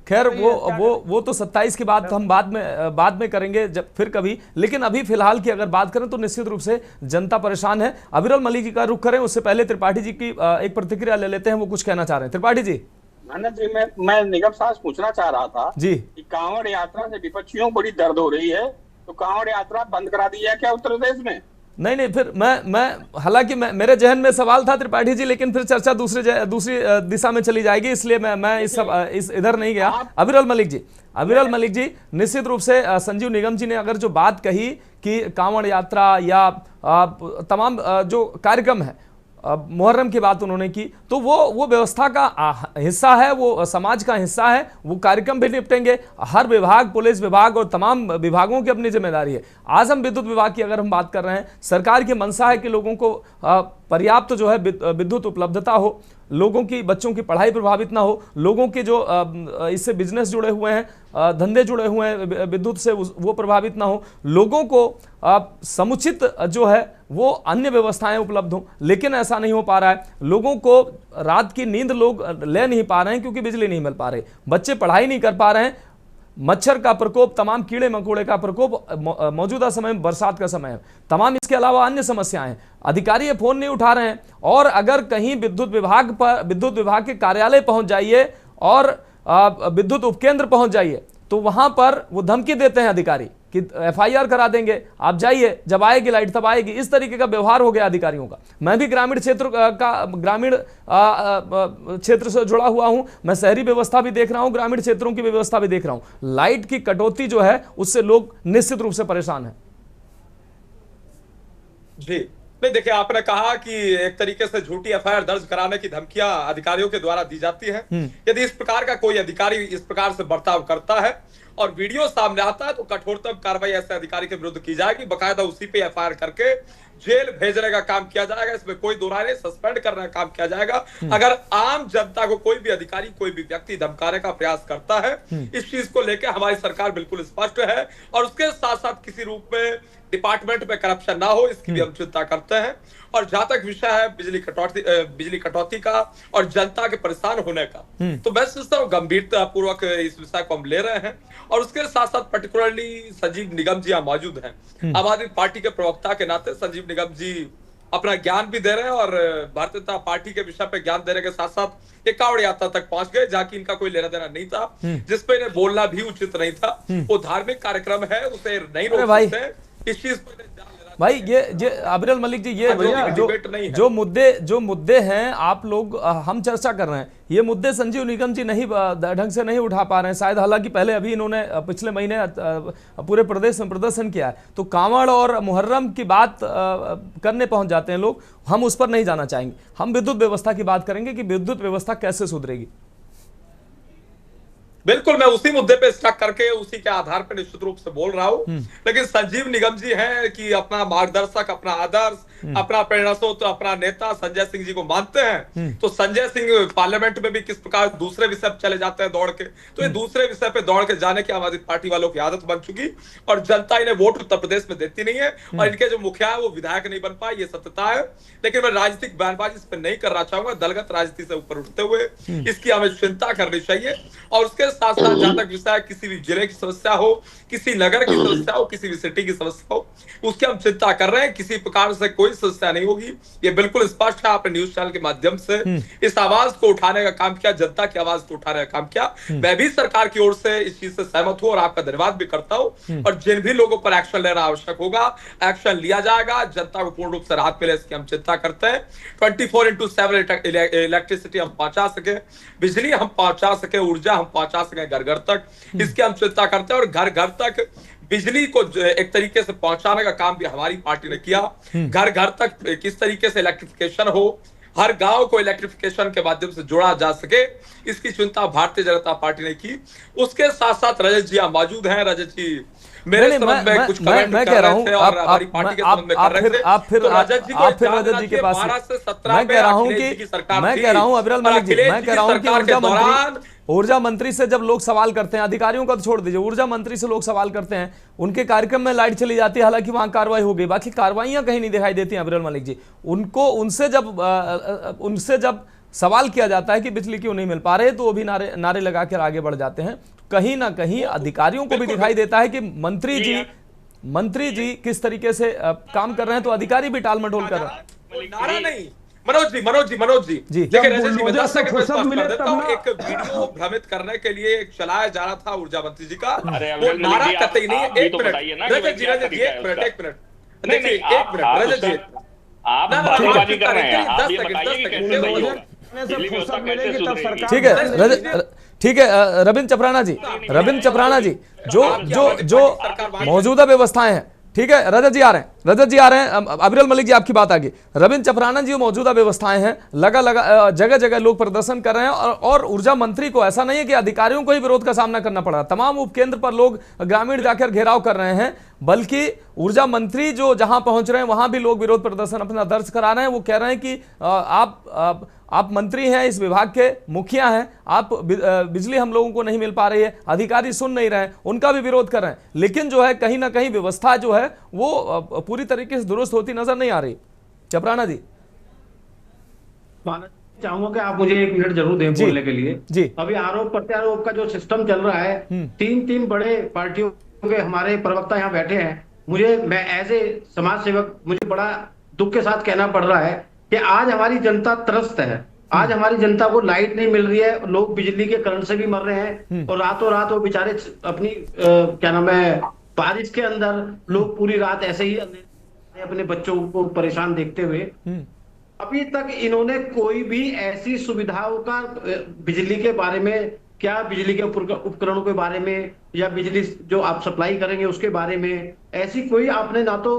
खैर वो तो 27 की बात हम बाद में करेंगे जब फिर कभी, लेकिन अभी फिलहाल की अगर बात करें तो निश्चित रूप से जनता परेशान है। अविरल मलिक जी का रुख करें, उससे पहले त्रिपाठी जी की एक प्रतिक्रिया ले लेते हैं, वो कुछ कहना चाह रहे हैं। त्रिपाठी जी। जी, मैं निगम साहब पूछना चाह रहा था जी कि कांवड़ यात्रा से विपक्षियों को बड़ी दर्द हो रही है, तो कांवड़ यात्रा बंद करा दी है क्या उत्तर प्रदेश में? नहीं, फिर मैं हालांकि मेरे जहन में सवाल था त्रिपाठी जी, लेकिन फिर चर्चा दूसरी दिशा में चली जाएगी, इसलिए मैं इस इधर नहीं गया। अविरल मलिक जी, निश्चित रूप से संजीव निगम जी ने अगर जो बात कही कि कांवड़ यात्रा या तमाम जो कार्यक्रम है, मुहर्रम की बात उन्होंने की, तो वो व्यवस्था का हिस्सा है, वो समाज का हिस्सा है, वो कार्यक्रम भी निपटेंगे। हर विभाग, पुलिस विभाग और तमाम विभागों की अपनी जिम्मेदारी है। आज हम विद्युत विभाग की अगर हम बात कर रहे हैं, सरकार की मंशा है कि लोगों को पर्याप्त जो है विद्युत उपलब्धता हो, लोगों की, बच्चों की पढ़ाई प्रभावित ना हो, लोगों के जो इससे बिजनेस जुड़े हुए हैं, धंधे जुड़े हुए हैं विद्युत से, वो प्रभावित ना हो, लोगों को समुचित जो है वो अन्य व्यवस्थाएं उपलब्ध हो, लेकिन ऐसा नहीं हो पा रहा है। लोगों को रात की नींद लोग ले नहीं पा रहे हैं क्योंकि बिजली नहीं मिल पा रही, बच्चे पढ़ाई नहीं कर पा रहे हैं, मच्छर का प्रकोप, तमाम कीड़े मकोड़े का प्रकोप मौजूदा समय में, बरसात का समय है, तमाम इसके अलावा अन्य समस्याएं हैं। अधिकारी ये फोन नहीं उठा रहे हैं, और अगर कहीं विद्युत विभाग के कार्यालय पहुंच जाइए और विद्युत उपकेंद्र पहुंच जाइए, तो वहां पर वो धमकी देते हैं अधिकारी कि FIR करा देंगे, आप जाइए, जब आएगी लाइट तब आएगी। इस तरीके का व्यवहार हो गया अधिकारियों का। मैं भी ग्रामीण क्षेत्र से जुड़ा हुआ हूं, मैं शहरी व्यवस्था भी देख रहा हूं, ग्रामीण क्षेत्रों की व्यवस्था भी देख रहा हूं। लाइट की कटौती जो है उससे लोग निश्चित रूप से परेशान हैं। जी नहीं, देखिए, आपने कहा कि एक तरीके से झूठी FIR दर्ज कराने की धमकियां अधिकारियों के द्वारा दी जाती है। यदि इस प्रकार का कोई अधिकारी इस प्रकार से बर्ताव करता है और वीडियो सामने आता है, तो कठोरतम कार्रवाई ऐसे अधिकारी के विरुद्ध की जाएगी, बकायदा उसी पे FIR करके जेल भेजने का काम किया जाएगा, इसमें कोई दो राय नहीं, सस्पेंड करने का काम किया जाएगा। अगर आम जनता को कोई भी अधिकारी, कोई भी व्यक्ति धमकाने का प्रयास करता है, इस चीज को लेकर हमारी सरकार बिल्कुल स्पष्ट है, और उसके साथ साथ किसी रूप में डिपार्टमेंट में करप्शन ना हो, इसकी भी हम चिंता करते हैं। और जहां तक विषय है बिजली कटौती का और जनता के परेशान होने का, तो मैं सोचता हूँ गंभीरता पूर्वक इस विषय को हम ले रहे हैं, और उसके साथ साथ पर्टिकुलरली संजीव निगम जी यहाँ मौजूद हैं। आम आदमी पार्टी के प्रवक्ता के नाते संजीव निगम जी अपना ज्ञान भी दे रहे हैं, और भारतीय जनता पार्टी के विषय पे ज्ञान देने के साथ साथ एक कांवड़ यात्रा तक पहुंच गए, जहाँ की इनका कोई लेना देना नहीं था, जिसपे इन्हें बोलना भी उचित नहीं था। वो धार्मिक कार्यक्रम है, उसे नहीं रोक सकते, इस चीज पर ध्यान लेना भाई ये अबरल मलिक जी, ये जो मुद्दे हैं आप लोग हम चर्चा कर रहे हैं, ये मुद्दे संजीव निगम जी नहीं ढंग से नहीं उठा पा रहे हैं शायद, हालांकि पहले अभी इन्होंने पिछले महीने पूरे प्रदेश में प्रदर्शन किया है। तो कांवड़ और मुहर्रम की बात करने पहुंच जाते हैं लोग, हम उस पर नहीं जाना चाहेंगे। हम विद्युत व्यवस्था की बात करेंगे कि विद्युत व्यवस्था कैसे सुधरेगी। बिल्कुल, मैं उसी मुद्दे पे स्टक करके उसी के आधार पर निश्चित रूप से बोल रहा हूं। लेकिन संजीव निगम जी हैं कि अपना मार्गदर्शक, अपना आदर्श, अपना प्रेरणा स्रोत, अपना नेता संजय सिंह जी को मानते हैं। तो संजय सिंह पार्लियामेंट में भी किस प्रकार दूसरे विषय पर चले जाते हैं दौड़ के, तो ये दूसरे विषय पे दौड़ के जाने की आम आदमी पार्टी वालों की आदत बन चुकी, और जनता इन्हें वोट उत्तर प्रदेश में देती नहीं है, और इनके जो मुखिया है वो विधायक नहीं बन पाए, ये सत्यता है। लेकिन मैं राजनीतिक बयानबाजी इस पर नहीं करना चाहूंगा, दलगत राजनीति से ऊपर उठते हुए इसकी हमें चिंता करनी चाहिए। और उसके साथ साथ जहां तक विषय किसी भी जिले की समस्या हो, किसी नगर की समस्या हो, किसी भी सिटी की समस्या हो, उसकी हम चिंता कर रहे हैं। किसी प्रकार से कोई समस्या नहीं होगी, ये बिल्कुल स्पष्ट है। आपने न्यूज चैनल के माध्यम से इस आवाज को उठाने का काम किया, जनता की आवाज को उठाने का काम किया। मैं भी सरकार की ओर से इस चीज से सहमत हूं और आपका धन्यवाद भी करता हूं। और जिन भी लोगों पर एक्शन लेना आवश्यक होगा, एक्शन लिया जाएगा। जनता को पूर्ण रूप से राहत मिले इसकी हम चिंता करते हैं। 24/7 इलेक्ट्रिसिटी हम पहुंचा सके, बिजली हम पहुंचा सके, ऊर्जा हम पहुंचा सके घर घर तक, इसकी हम चिंता करते हैं। और घर घर तक बिजली को एक तरीके से पहुंचाने का काम भी हमारी पार्टी ने किया। घर घर तक किस तरीके से इलेक्ट्रिफिकेशन हो, हर गांव को इलेक्ट्रिफिकेशन के माध्यम से जोड़ा जा सके, इसकी चिंता भारतीय जनता पार्टी ने की। उसके साथ साथ रजत जी मौजूद हैं। रजत जी मेरे संबंध में कुछ कमेंट कर रहे थे और हमारी पार्टी के संबंध में कर रहे थे। आप फिर रजत जी के पास, मैं कह रहा हूं अबरल मलिक जी, मैं कह रहा हूं कि ऊर्जा मंत्री से जब लोग सवाल करते हैं, अधिकारियों का तो छोड़ दीजिए, ऊर्जा मंत्री से लोग सवाल करते हैं, उनके कार्यक्रम में लाइट चली जाती है, हालांकि वहां कार्रवाई हो गई, बाकी कार्रवाइयां कहीं नहीं दिखाई देती हैं। अबरल मलिक जी, उनसे जब सवाल किया जाता है कि बिजली क्यों नहीं मिल पा रहे, तो वो भी नारे लगा कर आगे बढ़ जाते हैं। कहीं ना कहीं अधिकारियों को भी दिखाई देता है कि मंत्री जी किस तरीके से काम कर रहे हैं, तो अधिकारी भी टाल मटोल कर रहे हैं। नारा नहीं, मनोज जी देखिए, रजत जी मैं 10 सेकंड में स्पष्ट कर देता हूं। एक वीडियो भ्रमित करने के लिए एक चलाया जा रहा था ऊर्जा मंत्री जी का, वो नारा कतई नहीं है। एक मिनट रजत जी, एक मिनट देखिए, एक मिनट रजत जी, आप बातचीत कर रहे हैं, आप ये बताइए कि कैसे सही होगा, बिजली व्यवस्था कैसे सुधरेगी। ठीक है रविंद्र चपराना जी, जो मौजूदा व्यवस्थाएं हैं, ठीक है, रजत जी आ रहे हैं। अबरल मलिक जी आपकी बात आ गई। रविंद्र चपराना जी, मौजूदा व्यवस्थाएं हैं, जगह जगह लोग प्रदर्शन कर रहे हैं, और ऊर्जा मंत्री को ऐसा नहीं है कि अधिकारियों को ही विरोध का सामना करना पड़ा, तमाम उपकेंद्र पर लोग ग्रामीण जाकर घेराव कर रहे हैं, बल्कि ऊर्जा मंत्री जो जहां पहुंच रहे हैं वहां भी लोग विरोध प्रदर्शन अपना दर्ज करा रहे हैं। वो कह रहे हैं कि आप मंत्री हैं, इस विभाग के मुखिया हैं, आप बिजली हम लोगों को नहीं मिल पा रही है, अधिकारी सुन नहीं रहे हैं, उनका भी विरोध कर रहे हैं। लेकिन जो है कहीं ना कहीं व्यवस्था जो है वो पूरी तरीके से दुरुस्त होती नजर नहीं आ रही। चपराना जी, चाहूंगा कि आप मुझे 1 मिनट जरूर दें बोलने के लिए जी। अभी आरोप प्रत्यारोप का जो सिस्टम चल रहा है, तीन बड़े पार्टियों के हमारे प्रवक्ता यहाँ बैठे हैं। मैं एज ए समाज सेवक, मुझे बड़ा दुख के साथ कहना पड़ रहा है कि आज हमारी जनता त्रस्त है। आज हमारी जनता को लाइट नहीं मिल रही है, लोग बिजली के करंट से भी मर रहे हैं, और रातों रात वो बेचारे अपनी क्या नाम है, बारिश के अंदर लोग पूरी रात ऐसे ही अपने बच्चों को परेशान देखते हुए। अभी तक इन्होंने कोई भी ऐसी सुविधाओं का बिजली के बारे में, क्या बिजली के उपकरणों के बारे में, या बिजली जो आप सप्लाई करेंगे उसके बारे में, ऐसी कोई आपने ना तो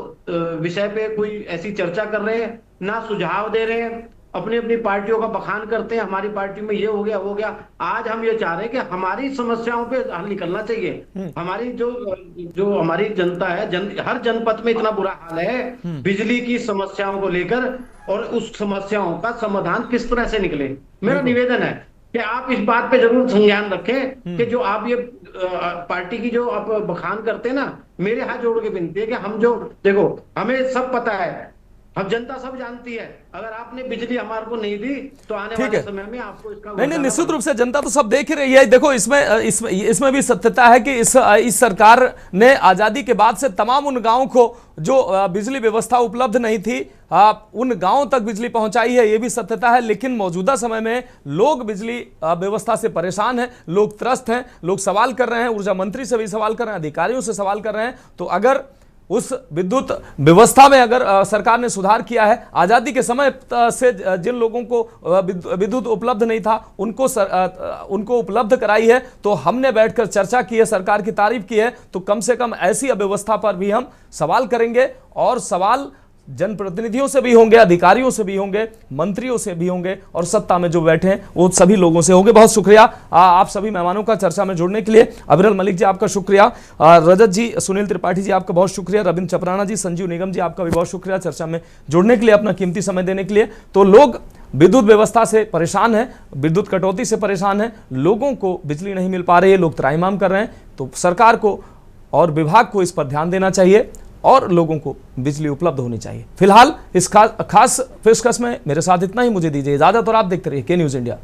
विषय पे कोई ऐसी चर्चा कर रहे हैं, ना सुझाव दे रहे हैं। अपनी अपनी पार्टियों का बखान करते हैं, हमारी पार्टी में ये हो गया वो गया। आज हम ये चाह रहे हैं कि हमारी समस्याओं पे हल निकलना चाहिए। हमारी जो हमारी जनता है, हर जनपद में इतना बुरा हाल है बिजली की समस्याओं को लेकर, और उस समस्याओं का समाधान किस तरह से निकले। मेरा निवेदन है कि आप इस बात पे जरूर संज्ञान रखें कि जो आप ये पार्टी की जो आप बखान करते हैं ना, मेरे हाथ जोड़ के विनती है कि हम जो देखो, हमें सब पता है, हम जनता सब जानती है, अगर आपने बिजली हमारे को नहीं दी तो आने वाले समय में आपको इसका नहीं, निश्चित रूप से जनता तो सब देख ही रही है। देखो इसमें भी सत्यता है कि इस सरकार ने आजादी के बाद से तमाम उन गांवों को जो बिजली व्यवस्था उपलब्ध नहीं थी, उन गांवों तक बिजली पहुंचाई है, ये भी सत्यता है। लेकिन मौजूदा समय में लोग बिजली व्यवस्था से परेशान हैं, लोग त्रस्त हैं, लोग सवाल कर रहे हैं, ऊर्जा मंत्री से भी सवाल कर रहे हैं, अधिकारियों से सवाल कर रहे हैं। तो अगर उस विद्युत व्यवस्था में अगर सरकार ने सुधार किया है, आज़ादी के समय से जिन लोगों को विद्युत उपलब्ध नहीं था उनको उपलब्ध कराई है, तो हमने बैठकर चर्चा की है, सरकार की तारीफ की है, तो कम से कम ऐसी अव्यवस्था पर भी हम सवाल करेंगे और सवाल जनप्रतिनिधियों से भी होंगे, अधिकारियों से भी होंगे, मंत्रियों से भी होंगे और सत्ता में जो बैठे हैं वो सभी लोगों से होंगे। बहुत शुक्रिया आप सभी मेहमानों का चर्चा में जुड़ने के लिए। अविरल मलिक जी आपका शुक्रिया, रजत जी, सुनील त्रिपाठी जी आपका बहुत शुक्रिया, रविंद्र चपराना जी, संजीव निगम जी आपका भी बहुत शुक्रिया चर्चा में जुड़ने के लिए, अपना कीमती समय देने के लिए। तो लोग विद्युत व्यवस्था से परेशान है, विद्युत कटौती से परेशान है, लोगों को बिजली नहीं मिल पा रही है, लोग त्राहिमाम कर रहे हैं, तो सरकार को और विभाग को इस पर ध्यान देना चाहिए और लोगों को बिजली उपलब्ध होनी चाहिए। फिलहाल इस खास पेशकश में मेरे साथ इतना ही, मुझे दीजिए इजाजत और आप देखते रहिए के न्यूज़ इंडिया।